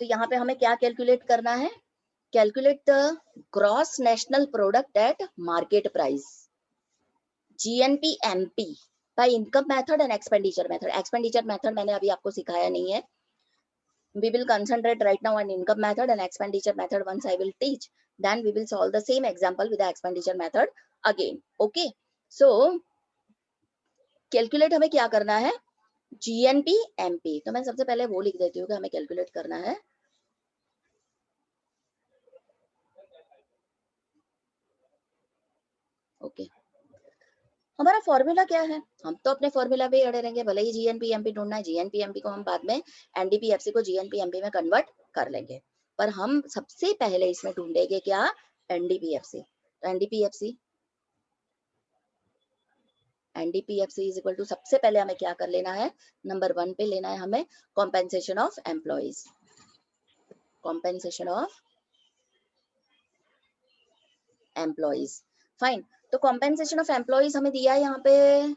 तो यहाँ पे हमें क्या कैलकुलेट करना है, calculate the gross national product eight market price, GNPMP by income method and expenditure method। expenditure method मैंने अभी आपको सिखाया नहीं है। We will concentrate right now on income method and expenditure method once I will teach, then we will solve the same example with the expenditure method again। okay, so calculate हमें क्या करना है, GNPMP। तो मैं सबसे पहले वो लिख देती हूँ कि हमें कैलकुलेट करना है। ओके, हमारा फॉर्मूला क्या है, हम तो अपने फॉर्मूला पे ही अड़े रहेंगे, भले ही GNPMP ढूंढना है, GNPMP को हम बाद में NDPFC को GNPMP में कन्वर्ट कर लेंगे, पर हम सबसे पहले इसमें ढूंढेंगे क्या, NDPFC। तो NDPFC इज इक्वल टू, सबसे पहले हमें क्या कर लेना है, नंबर 1 पे लेना है हमें compensation of employees, compensation of employees, fine. तो कॉम्पेंसेशन ऑफ एम्प्लॉइज हमें दिया है यहाँ पे,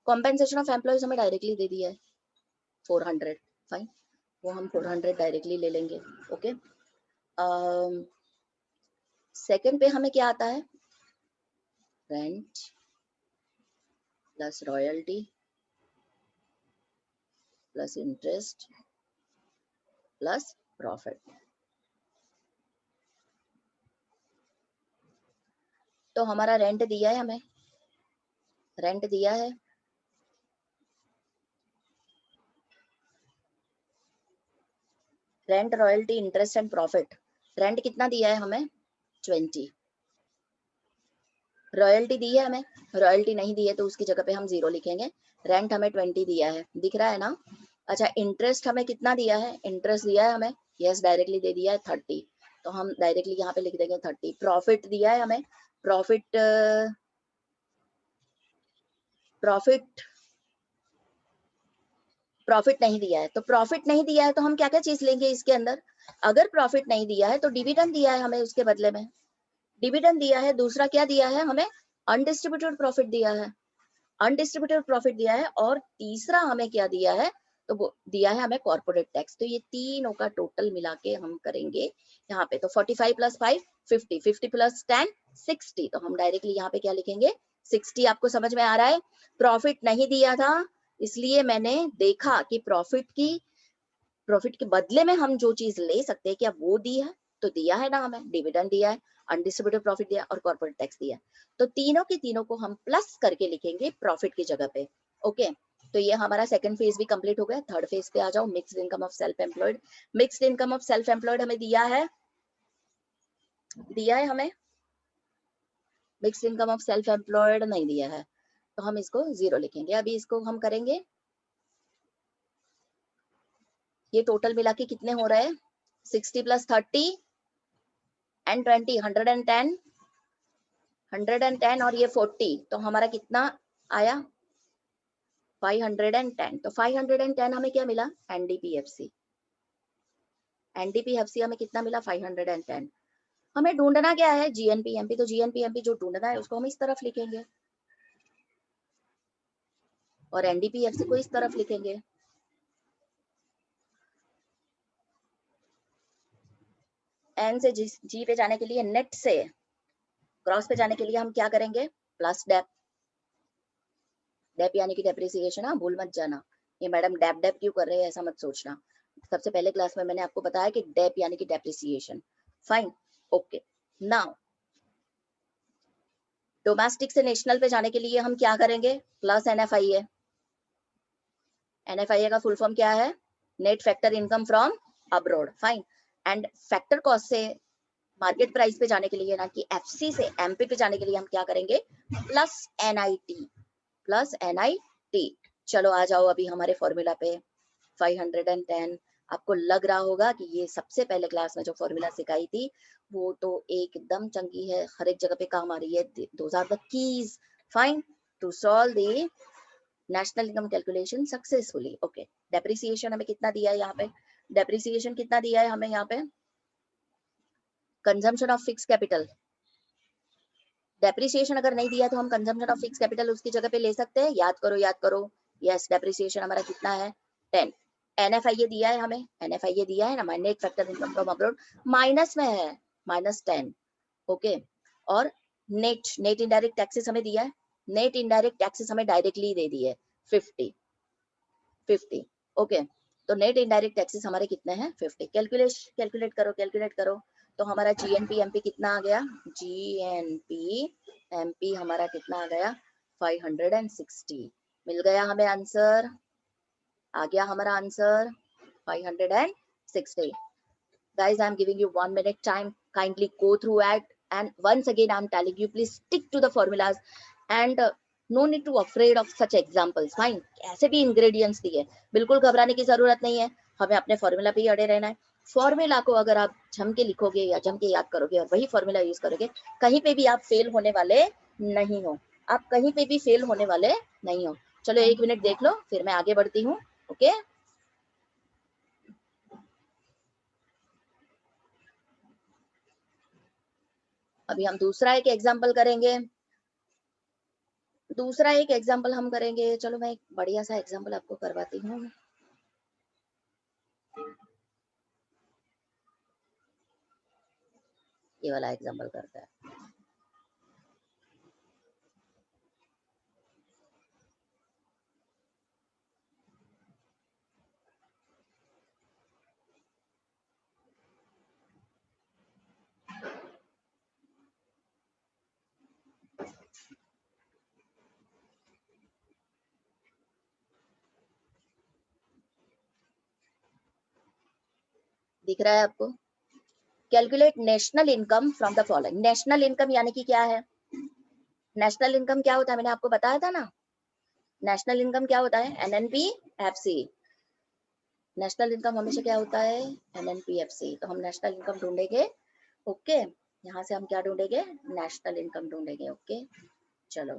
कॉम्पेंसेशन ऑफ एम्प्लॉइज हमें डायरेक्टली दे दिया है 400, फाइन, वो हम 400 डायरेक्टली ले लेंगे। ओके, सेकंड पे हमें क्या आता है, rent plus royalty plus interest plus profit. तो हमारा रेंट दिया है, हमें रेंट दिया है, rent royalty interest and profit. Rent कितना दिया है हमें 20, रॉयल्टी दी है हमें, रॉयल्टी नहीं दी है तो उसकी जगह पे हम 0 लिखेंगे। रेंट हमें 20 दिया है, दिख रहा है ना। अच्छा, इंटरेस्ट हमें कितना दिया है, इंटरेस्ट दिया है हमें, यस डायरेक्टली दे दिया है 30, तो हम डायरेक्टली यहाँ पे लिख देंगे 30। प्रॉफिट दिया है हमें, प्रॉफिट प्रॉफिट प्रॉफिट नहीं दिया है, तो प्रॉफिट नहीं दिया है तो हम क्या क्या चीज लेंगे इसके अंदर, अगर प्रॉफिट नहीं दिया है तो डिविडेंड दिया है हमें उसके बदले में, डिविडेंड दिया है। दूसरा क्या दिया है हमें, अनडिस्ट्रीब्यूटेड प्रॉफिट दिया है, अनडिस्ट्रीब्यूटेड प्रॉफिट दिया है। और तीसरा हमें क्या दिया है, तो वो दिया है हमें कॉर्पोरेट टैक्स। तो ये तीनों का टोटल मिला के हम करेंगे यहाँ पे, तो 45 + 5 50, 50 + 10 60, तो हम डायरेक्टली यहाँ पे क्या लिखेंगे 60। आपको समझ में आ रहा है, प्रॉफिट नहीं दिया था इसलिए मैंने देखा कि प्रॉफिट के बदले में हम जो चीज ले सकते हैं क्या वो दी है, तो दिया है ना हमें, डिविडेंड दिया है, अनडिस्ट्रीब्यूटेड प्रॉफिट दिया और कॉर्पोरेट टैक्स दिया। तो तीनों के तीनों को हम प्लस करके लिखेंगे प्रॉफिट की जगह पे। ओके, तो ये हमारा सेकंड फेज भी कंप्लीट हो गया। थर्ड फेज पे आ जाओ, mixed income of self employed. Mixed income of self employed हमें दिया है हमें, mixed income of self employed नहीं दिया है, तो हम इसको 0 लिखेंगे। अभी इसको हम करेंगे, ये टोटल मिला के कितने हो रहे हैं, 60 + 30 एंड 20, 110, 110 और ये 40, तो हमारा कितना आया 510। तो 510 हमें क्या मिला, एनडीपीएफसी। एनडीपीएफसी हमें कितना मिला 510। हमें ढूंढना क्या है, जीएनपीएमपी। तो जीएनपीएमपी जो ढूंढना है उसको हम इस तरफ लिखेंगे और एनडीपीएफसी को इस तरफ लिखेंगे। एन से जी पे जाने के लिए, नेट से क्रॉस पे जाने के लिए हम क्या करेंगे, प्लस डेप। डेप यानी कि डेप्रिसिएशन, हाँ भूल मत जाना। ये मैडम डेप डेप क्यों कर रहे हैं ऐसा मत सोचना। सबसे पहले क्लास में मैंने आपको बताया कि डेप यानी कि depreciation. Fine, okay. Now domestic से नेशनल पे जाने के लिए हम क्या करेंगे, प्लस एनएफआईए। एनएफआईए का फुल फॉर्म क्या है, net factor income from abroad. Fine, and factor cost से मार्केट प्राइस पे जाने के लिए, ना कि एफसी से एमपी पे जाने के लिए हम क्या करेंगे, प्लस एनआईटी, प्लस एनआईटी। चलो आ जाओ अभी हमारे फॉर्मूला पे। 510, आपको लग रहा होगा कि ये सबसे पहले क्लास में जो फॉर्मूला सिखाई थी वो तो एकदम चंगी है, हर एक जगह पे काम आ रही है। Those are the keys, fine, to solve the national income calculation successfully. Okay, depreciation हमें कितना दिया है यहाँ पे, डेप्रिसिएशन कितना दिया है हमें यहाँ पे, consumption of fix capital. Depreciation अगर नहीं दिया तो हम कंजम्पशन ऑफ फिक्स कैपिटल उसकी जगह पे ले सकते हैं, याद करो याद करो। यस, डेप्रिसिएशन हमारा कितना है 10। एनएफआईए दिया है हमें, एनएफआईए दिया है ना, net factor income from abroad minus में है, -10। ओके, और नेट इनडायरेक्ट टैक्सेस हमें दिया है, नेट इनडायरेक्ट टैक्सेस हमें डायरेक्टली दे दिए 50। ओके, तो नेट इनडायरेक्ट टैक्सेस हमारे कितने हैं 50। कैलकुलेट करो। तो हमारा जीएनपीएमपी कितना आ गया, जीएनपीएमपी हमारा कितना आ गया 560। मिल गया हमें आंसर, आ गया हमारा answer 560। Guys, I'm giving you 1 minute time. Kindly go through it. And once again, I'm telling you, please stick to the formulas and no need to afraid of such examples. Fine. ऐसे भी ingredients दिए, बिल्कुल घबराने की जरूरत नहीं है। हमें अपने फॉर्मूला पे ही अड़े रहना है। फॉर्मूला को अगर आप जम के लिखोगे या जम के याद करोगे और वही फॉर्मूला यूज करोगे, कहीं पे भी आप फेल होने वाले नहीं हो। आप कहीं पे भी फेल होने वाले नहीं हो। चलो 1 मिनट देख लो, फिर मैं आगे बढ़ती हूँ। ओके, अभी हम दूसरा एक एग्जाम्पल करेंगे। दूसरा एक एग्जाम्पल हम करेंगे। चलो मैं एक बढ़िया सा एग्जाम्पल आपको करवाती हूँ। ये वाला एग्जाम्पल करते हैं। दिख रहा है आपको, calculate national income from the following. National income यानी कि क्या है, नेशनल इनकम क्या होता है, मैंने आपको बताया था ना। नेशनल इनकम क्या होता है, एनएनपीएफसी। नेशनल इनकम हमेशा क्या होता है, एनएनपीएफसी। तो हम नेशनल इनकम ढूंढेंगे। ओके, यहाँ से हम क्या ढूंढेंगे, नेशनल इनकम ढूंढेंगे। ओके, चलो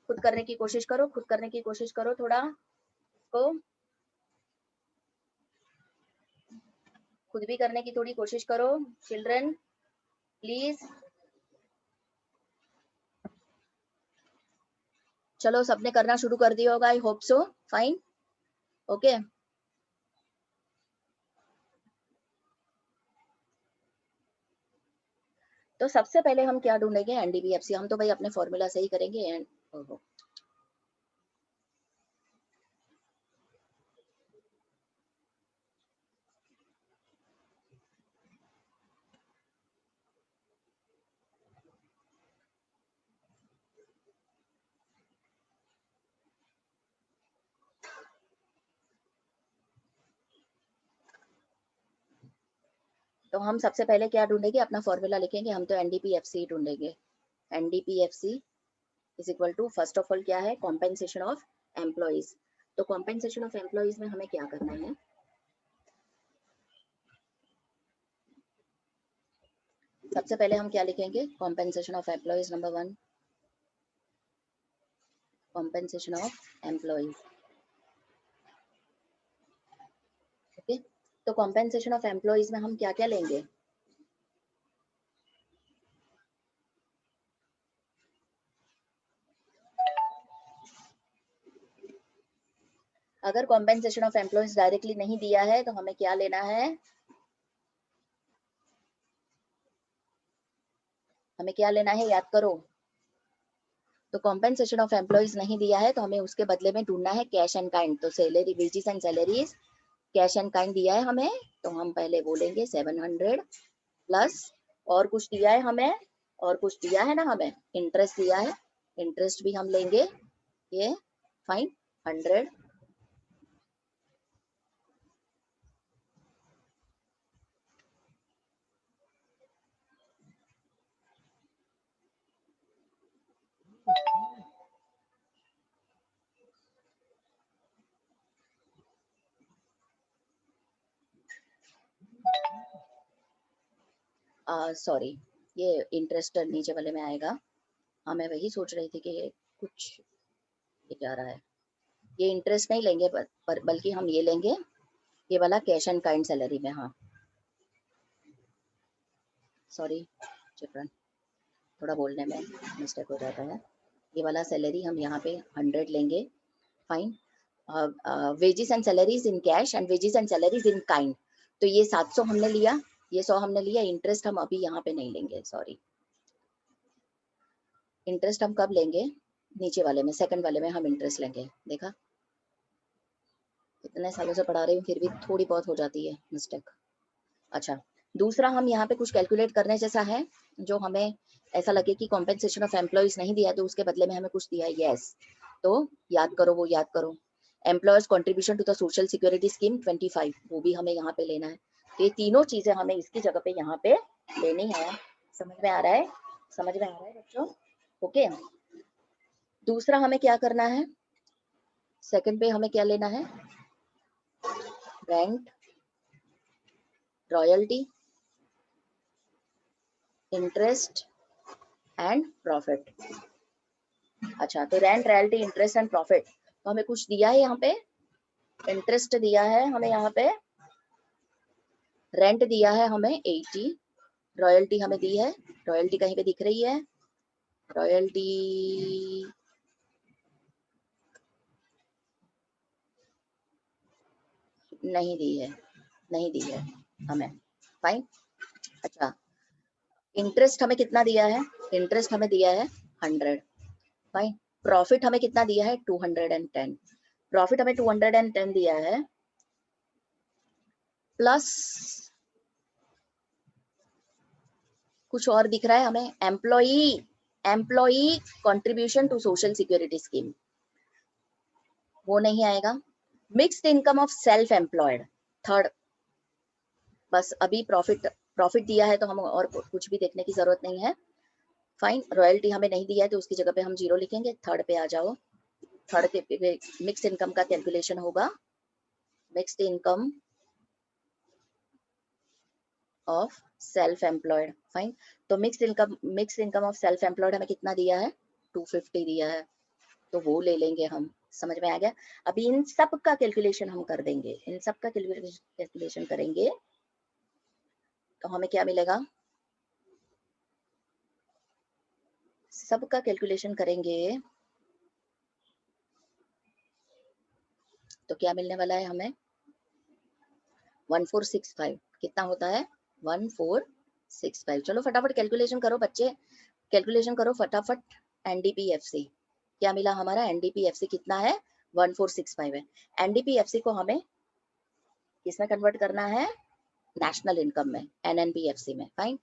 खुद करने की कोशिश करो, खुद करने की कोशिश करो, थोड़ा को खुद भी करने की थोड़ी कोशिश करो चिल्ड्रन, प्लीज। चलो सबने करना शुरू कर दिया होगा, I hope so. Fine, okay. तो सबसे पहले हम क्या ढूंढेंगे, एनडीबीएफसी। हम तो भाई अपने फॉर्मूला से ही करेंगे। तो हम सबसे पहले क्या ढूंढेंगे, अपना फॉर्मूला लिखेंगे, हम तो एनडीपीएफसी ढूंढेंगे। NDPFC is equal to, first of all क्या है, कॉम्पेंसेशन ऑफ एम्प्लॉइज। तो कॉम्पेंसेशन ऑफ एम्प्लॉइज में हमें क्या करना है, सबसे पहले हम क्या लिखेंगे, compensation of employees, number 1 compensation of employees. Okay, तो कॉम्पेंसेशन ऑफ एम्प्लॉइज में हम क्या क्या लेंगे, अगर कॉम्पेंसेशन ऑफ एम्प्लॉइज डायरेक्टली नहीं दिया है तो हमें क्या लेना है, हमें क्या लेना है, याद करो। तो कॉम्पेंसेशन ऑफ एम्प्लॉइज नहीं दिया है तो हमें उसके बदले में ढूंढना है कैश एंड काइंड। तो salary, wages and salaries, cash and kind दिया है हमें, तो हम पहले बोलेंगे 700 प्लस, और कुछ दिया है हमें, और कुछ दिया है ना हमें, इंटरेस्ट दिया है, इंटरेस्ट भी हम लेंगे, ये फाइन 100, सॉरी, ये इंटरेस्ट नीचे वाले में आएगा। हाँ मैं वही सोच रही थी कि ये कुछ ये जा रहा है, ये इंटरेस्ट नहीं लेंगे बल्कि हम ये लेंगे, ये वाला कैश एंड काइंड सैलरी में। हाँ सॉरी चिल्ड्रन, थोड़ा बोलने में मिस्टेक हो जाता है। ये वाला सैलरी हम यहाँ पे 100 लेंगे, fine. Wages and salaries in cash and wages and salaries in kind, तो ये 700 हमने लिया, ये 100 हमने लिया। इंटरेस्ट हम अभी यहाँ पे नहीं लेंगे, सॉरी, इंटरेस्ट हम कब लेंगे, नीचे वाले में, सेकंड वाले में हम इंटरेस्ट लेंगे। देखा, इतने सालों से पढ़ा रही हूँ फिर भी थोड़ी बहुत हो जाती है मिस्टेक। अच्छा, दूसरा हम यहाँ पे कुछ कैलकुलेट करने जैसा है, जो हमें ऐसा लगे कि कॉम्पेंसेशन ऑफ एम्प्लॉइज नहीं दिया है तो उसके बदले में हमें कुछ दिया है, यस। तो याद करो, वो याद करो, employers contribution to the social security scheme 25, वो भी हमें यहाँ पे लेना है। तो ये तीनों चीजें हमें इसकी जगह पे यहाँ पे लेनी है। समझ में आ रहा है, समझ में आ रहा है बच्चों? ओके, दूसरा हमें क्या करना है, सेकंड पे हमें क्या लेना है, rent, royalty, interest and profit. अच्छा, तो rent, royalty, interest and profit, तो हमें कुछ दिया है यहाँ पे, इंटरेस्ट दिया है हमें यहाँ पे, रेंट दिया है हमें 80, रॉयल्टी हमें दी है, रॉयल्टी कहीं पे दिख रही है, रॉयल्टी नहीं दी है, नहीं दी है हमें, फाइन। अच्छा, इंटरेस्ट हमें कितना दिया है, इंटरेस्ट हमें दिया है 100, फाइन। प्रॉफिट हमें कितना दिया है, 210, प्रॉफिट हमें 210 दिया है, प्लस कुछ और दिख रहा है हमें, employee contribution to social security scheme, वो नहीं आएगा। Mixed income of self employed, third, बस अभी प्रॉफिट, प्रॉफिट दिया है तो हम और कुछ भी देखने की जरूरत नहीं है, फाइन। रॉयल्टी हमें नहीं दिया है तो उसकी जगह पे हम 0 लिखेंगे। थर्ड पे आ जाओ, थर्ड पे मिक्स्ड इनकम का कैलकुलेशन होगा, mixed income of self employed, fine. तो mixed income of self employed हमें कितना दिया है, 250 दिया है, तो वो ले लेंगे हम। समझ में आ गया? अभी इन सब का कैलकुलेशन हम कर देंगे, इन सब का कैलकुलेशन करेंगे तो हमें क्या मिलेगा, सबका कैलकुलेशन करेंगे तो क्या मिलने वाला है हमें, 1465, कितना होता है, 1465। चलो फटाफट कैलकुलेशन करो बच्चे, कैलकुलेशन करो फटाफट। एनडीपीएफसी क्या मिला हमारा, एनडीपीएफसी कितना है, 1465 है। एनडीपीएफसी को हमें किसमें कन्वर्ट करना है, नेशनल इनकम में, एनएनपीएफसी में, फाइन।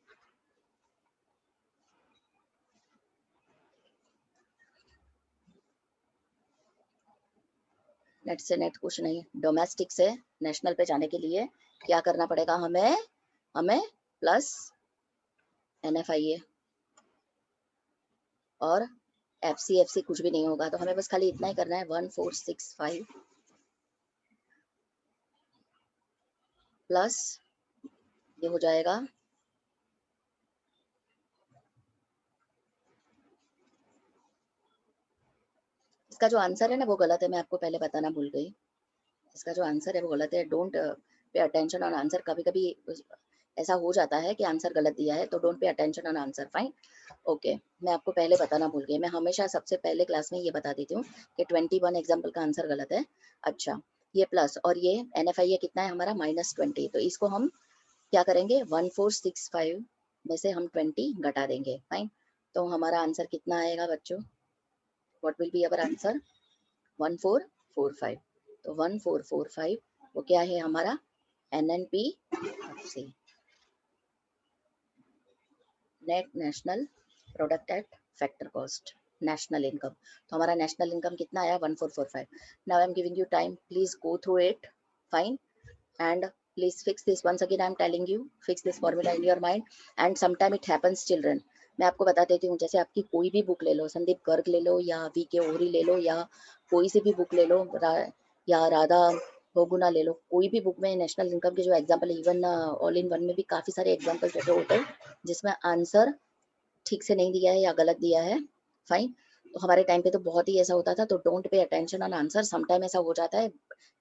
नेट से नेट कुछ नहीं, डोमेस्टिक से नेशनल पे जाने के लिए क्या करना पड़ेगा हमें, हमें प्लस NFIA और FCFC कुछ भी नहीं होगा, तो हमें बस खाली इतना ही करना है 1465 प्लस ये हो जाएगा इसका जो आंसर है ना वो गलत है, मैं आपको पहले बताना भूल गई। इसका जो आंसर है वो गलत है। Don't pay attention on answer. कभी कभी ऐसा हो जाता है कि आंसर गलत दिया है, तो don't pay attention on answer. Fine, okay. मैं आपको पहले बताना भूल गई, मैं हमेशा सबसे पहले क्लास में ये बता देती हूँ कि 21 एग्जाम्पल का आंसर गलत है। अच्छा, ये प्लस और ये NFI कितना है हमारा -20, तो इसको हम क्या करेंगे 1465 में से हम 20 घटा देंगे। फाइन, तो हमारा आंसर कितना आएगा बच्चों? What will be our answer? 1445। तो 1445 वो क्या है हमारा? NNPFC, net national product at factor cost, national income. तो हमारा नेशनल इनकम कितना आया? 1445। Now I am giving you time, please go through it. Fine, and please fix this. Once again I'm telling you, fix this formula in your mind, and sometime it happens children. मैं आपको बता देती हूँ, जैसे आपकी कोई भी book ले लो, संदीप गर्ग ले लो या VK ओहरी ले लो या कोई सी भी बुक ले लो, या राधा बहुगुणा ले लो, कोई भी बुक में नेशनल इनकम के जो example, even all in one में भी काफी सारे एग्जाम्पल जैसे होते हैं जिसमें आंसर ठीक से नहीं दिया है या गलत दिया है। फाइन, तो हमारे टाइम पे तो बहुत ही ऐसा होता था, तो don't pay attention on answer. Sometime ऐसा हो जाता है,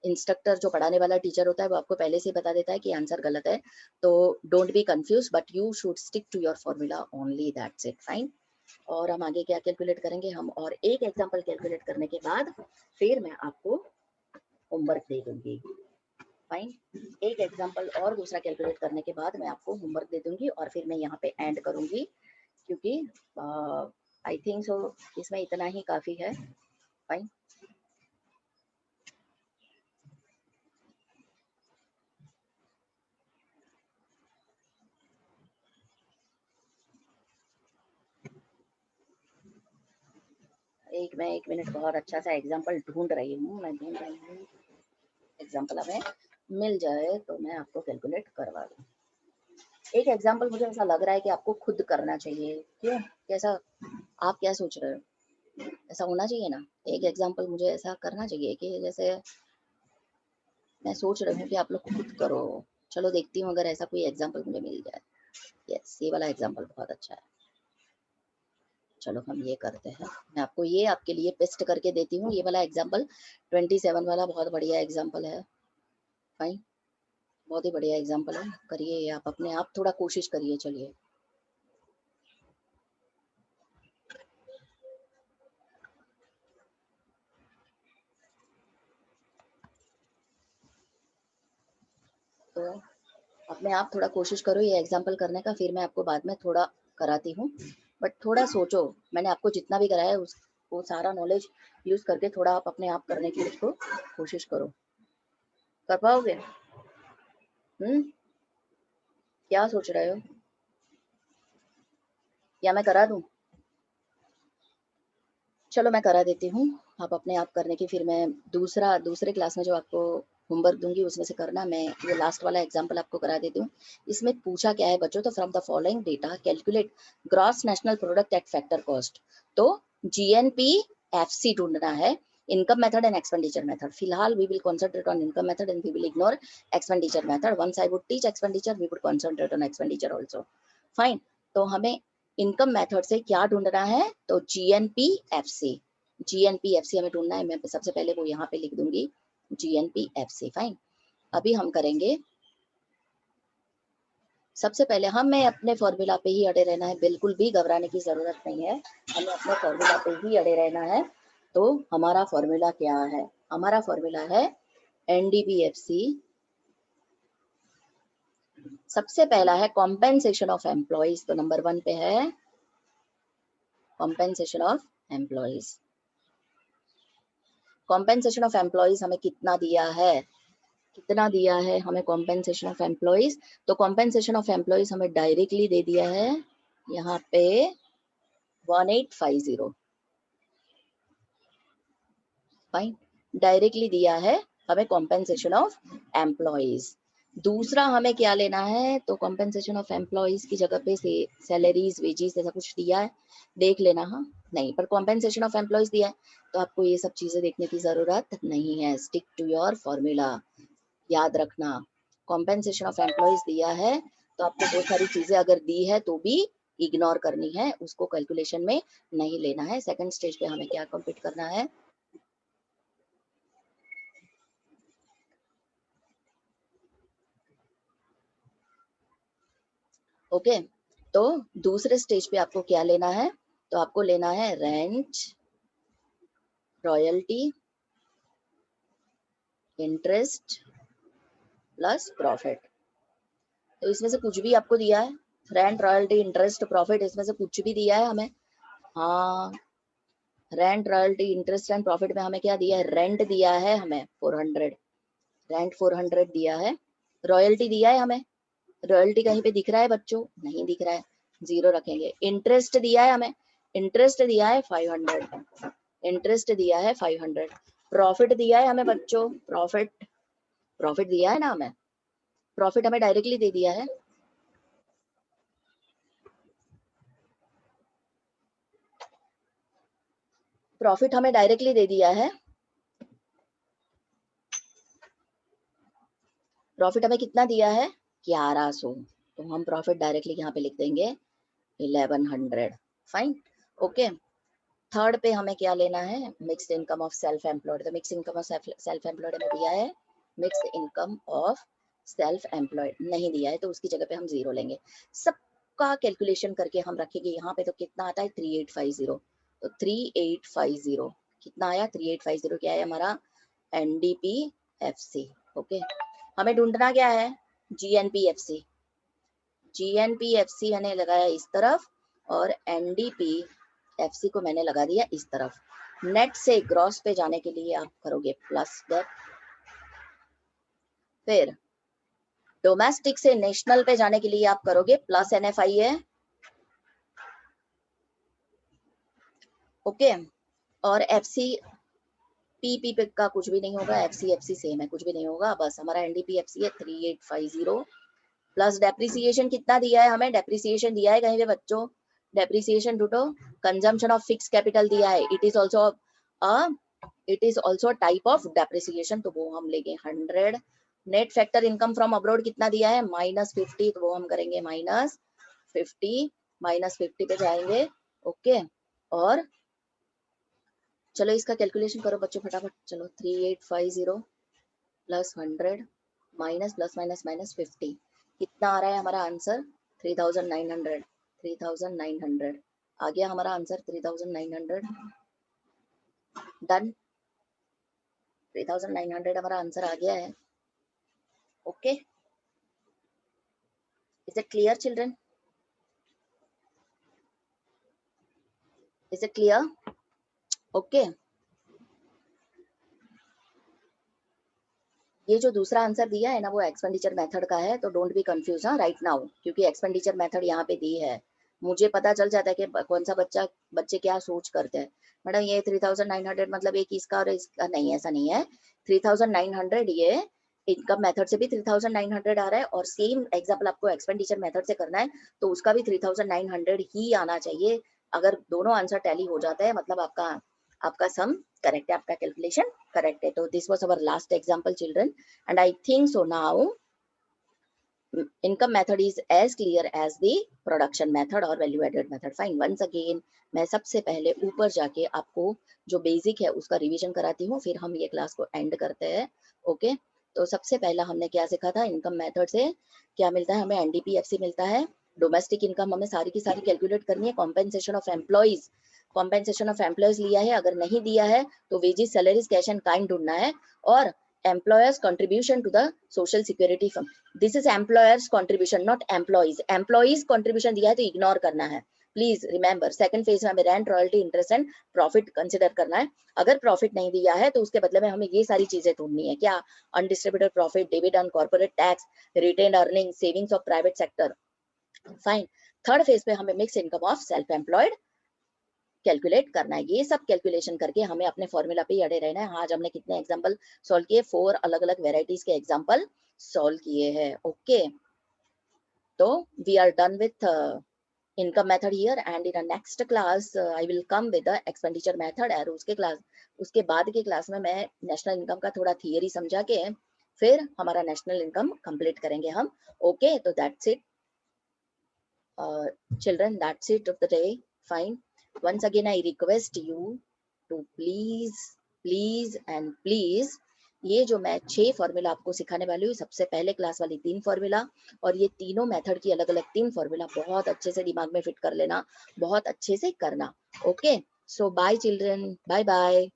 इंस्ट्रक्टर जो पढ़ाने वाला टीचर होता है वो आपको पहले से बता देता है कि आंसर गलत है, तो don't be confuse, but you should stick to your formula only, that's it. Fine, और हम आगे क्या कैलकुलेट करेंगे हम, और एक एग्जाम्पल कैलकुलेट करने के बाद फिर मैं आपको होमवर्क दे दूंगी। फाइन, एक एग्जाम्पल और दूसरा कैलकुलेट करने के बाद मैं आपको होमवर्क दे दूंगी और फिर मैं यहाँ पे एंड करूंगी, क्योंकि आई थिंक सो इसमें इतना ही काफी है। फाइन, मैं 1 मिनट बहुत अच्छा सा एग्जाम्पल ढूंढ रही हूँ, मैं ढूंढ रही हूँ एग्जाम्पल, हमें मिल जाए तो मैं आपको कैलकुलेट करवा दूँ। एक एग्जाम्पल मुझे ऐसा लग रहा है कि आपको खुद करना चाहिए, क्यों, कैसा, आप क्या सोच रहे हो? ऐसा होना चाहिए ना, एक एग्जाम्पल मुझे ऐसा करना चाहिए कि जैसे मैं सोच रही हूँ कि आप लोग खुद करो। चलो देखती हूँ अगर ऐसा कोई एग्जाम्पल मुझे मिल जाए। यस, ये वाला एग्जाम्पल बहुत अच्छा है। चलो हम ये करते हैं, मैं आपको ये आपके लिए पेस्ट करके देती हूँ। ये वाला एग्जाम्पल 27 वाला बहुत बढ़िया एग्जाम्पल है। फाइन, बहुत ही बढ़िया एग्जाम्पल है, करिए आप अपने आप थोड़ा कोशिश करिए। चलिए, तो अपने आप थोड़ा कोशिश करो ये एग्जाम्पल करने का, फिर मैं आपको बाद में थोड़ा कराती हूँ, बट थोड़ा सोचो। मैंने आपको जितना भी कराया है वो सारा नॉलेज यूज करके थोड़ा आप अपने आप करने की उसको कोशिश करो। कर पाओगे? क्या सोच रहे हो, या मैं करा दूं? चलो मैं करा देती हूँ, आप अपने आप करने की, फिर मैं दूसरे क्लास में जो आपको होमवर्क दूंगी उसमें से करना। मैं ये लास्ट वाला एग्जांपल आपको करा देती हूँ। इसमें पूछा क्या है बच्चों, तो from the following data calculate gross national product at factor cost. तो GNPFC ढूंढना है, income method and expenditure method. फिलहाल we will concentrate on income method and we will ignore expenditure method. Once I would teach expenditure we would concentrate on expenditure also. Fine, तो हमें income method से क्या ढूंढना है, तो GNPFC हमें ढूंढना है। मैं सबसे पहले वो यहाँ पे लिख दूंगी GNPFC। फाइन, अभी हम करेंगे, सबसे पहले हमें अपने फॉर्मूला पे ही अड़े रहना है, बिल्कुल भी घबराने की जरूरत नहीं है, हमें अपने फॉर्मूला पे ही अड़े रहना है। तो हमारा फॉर्मूला क्या है? हमारा फॉर्मूला है NDPFC। सबसे पहला है कॉम्पेंसेशन ऑफ एम्प्लॉइज, तो नंबर 1 पे है compensation of employees. Compensation of employees हमें कितना दिया है, कितना दिया है हमें कॉम्पेंसेशन ऑफ एम्प्लॉइज? तो कॉम्पेंसेशन ऑफ एम्प्लॉइज हमें डायरेक्टली दे दिया है यहाँ पे 1850। फाइन, डायरेक्टली दिया है हमें कॉम्पेंसेशन ऑफ एम्प्लॉइज। दूसरा हमें क्या लेना है, तो कॉम्पेंसेशन ऑफ एम्प्लॉइज की जगह पे से सैलरीज वेजेस ऐसा कुछ दिया है, देख लेना। हाँ नहीं, पर कॉम्पेंसेशन ऑफ एम्प्लॉइज दिया है तो आपको ये सब चीजें देखने की जरूरत नहीं है। स्टिक टू योर फॉर्मूला, याद रखना। कॉम्पेंसेशन ऑफ एम्प्लॉइज दिया है तो आपको बहुत सारी चीजें अगर दी है तो भी इग्नोर करनी है, उसको कैलकुलेशन में नहीं लेना है। सेकंड स्टेज पे हमें क्या कंप्लीट करना है, ओके। तो दूसरे स्टेज पे आपको क्या लेना है, तो आपको लेना है rent, royalty, interest plus profit. तो इसमें से कुछ भी आपको दिया है, रेंट, रॉयल्टी, इंटरेस्ट, प्रॉफिट, इसमें से कुछ भी दिया है हमें? हाँ, rent, royalty, interest and profit में हमें क्या दिया है, रेंट दिया है हमें 400, रेंट 400 दिया है। रॉयल्टी दिया है हमें, रॉयल्टी कहीं पे दिख रहा है बच्चों? नहीं दिख रहा है, जीरो रखेंगे। इंटरेस्ट दिया है हमें, इंटरेस्ट दिया है 500, इंटरेस्ट दिया है 500। प्रॉफिट दिया है हमें बच्चों, प्रॉफिट, प्रॉफिट दिया है ना हमें, प्रॉफिट हमें डायरेक्टली दे दिया है। प्रॉफिट हमें डायरेक्टली दे दिया है। प्रॉफिट हमें कितना दिया है, 1100। तो हम प्रॉफिट डायरेक्टली यहाँ पे लिख देंगे 1100। Fine, okay. थर्ड पे हमें क्या लेना है, mixed income of self employed. तो mix income of self employed में दिया है, mixed income of self employed नहीं दिया है तो उसकी जगह पे हम जीरो लेंगे। सबका कैलकुलेशन करके हम रखेंगे यहाँ पे। तो कितना आता है 3850, तो 3850 कितना आया, 3850 क्या है हमारा, NDPFC, ओके। हमें ढूंढना क्या है, GNPFC। GNPFC मैंने लगाया इस तरफ और NDPFC को मैंने लगा दिया इस तरफ। नेट से ग्रॉस पे जाने के लिए आप करोगे प्लस डेट, फिर डोमेस्टिक से नेशनल पे जाने के लिए आप करोगे प्लस NFIA, ओके। और FC PP पे का कुछ भी नहीं होगा, FC सेम है, कुछ भी नहीं होगा, बस हमारा NDPFC है 3850 प्लस डेप्रिसिएशन कितना दिया है हमें, डेप्रिसिएशन दिया है कहीं पे बच्चों, depreciation to to consumption of fix capital दिया है, it is also type of depreciation, तो वो हम लेंगे 100। Net factor income from abroad कितना दिया है, -50, तो वो हम करेंगे -50, -50 पे जाएंगे, ओके। और चलो इसका कैलकुलेशन करो बच्चों फटाफट, चलो 3850 plus 100 minus plus minus minus 50, कितना आ रहा है हमारा आंसर, 3900, 3900 आ गया हमारा आंसर 3900। डन, 3900 हमारा आंसर आ गया है, okay. Is it clear children, is it clear, okay. ये जो दूसरा आंसर दिया है ना वो एक्सपेंडिचर मेथड का है, तो डोंट बी कंफ्यूज हाँ राइट नाउ, क्योंकि एक्सपेंडिचर मेथड यहाँ पे दी है। मुझे पता चल जाता है कि कौन सा बच्चे क्या सोच करते हैं। मैडम ये 3900 मतलब एक इसका और इसका, नहीं ऐसा नहीं है। 3900 ये इनकम मेथड से भी 3900 आ रहा है, और सेम एग्जाम्पल आपको एक्सपेंडिचर मेथड से करना है तो उसका भी 3900 ही आना चाहिए। अगर दोनों आंसर टैली हो जाता है मतलब आपका आपका सम करेक्ट है, आपका कैलकुलेशन करेक्ट है। तो this was our last example children, and I think so now income method is as clear as the production method or value added method. Fine, once again मैं सबसे पहले ऊपर जाके आपको जो बेसिक है उसका रिवीजन कराती हूँ, फिर हम ये क्लास को एंड करते हैं, ओके। तो सबसे पहला हमने क्या सीखा था, इनकम मेथड से क्या मिलता है हमें, NDPFC मिलता है। डोमेस्टिक इनकम हमें सारी की सारी कैलकुलेट करनी है। Compensation of employees, compensation of employees लिया है, अगर नहीं दिया है तो wages, salaries, cash and kind ढूंढना है। और employers contribution to the social security fund, this is employers contribution not employees, employees contribution दिया है तो इग्नोर करना है, प्लीज रिमेंबर। सेकंड फेज में हमें rent, royalty, interest and profit consider करना है। अगर प्रॉफिट नहीं दिया है तो उसके बदले में हमें ये सारी चीजें ढूंढनी है, क्या, undistributed profit, dividend, corporate tax, retain earning, savings of private sector. Fine, third phase पे हमें mix income of self employed calculate करना है। ये सब कैलकुलेशन करके हमें अपने फॉर्मूला पे ही अड़े रहना है। आज हमने कितने एग्जाम्पल सॉल्व किए, 4 अलग अलग वेराइटीज के एग्जाम्पल सॉल्व किए हैं। Okay, so we are done with income method here, and in a next class I will come with the expenditure method, और उसके बाद के क्लास में मैं नेशनल इनकम का थोड़ा थियरी समझा के फिर हमारा नेशनल इनकम कंप्लीट करेंगे हम। ओके, तो that's it children, that's it of the day. Fine, once again I request you to please and please, ये जो मैं 6 फॉर्मूला आपको सिखाने वाली हूँ, सबसे पहले क्लास वाली 3 फॉर्मूला और ये तीनों मेथड की अलग अलग 3 फॉर्मूला बहुत अच्छे से दिमाग में फिट कर लेना, बहुत अच्छे से करना। Okay, so bye children, bye bye.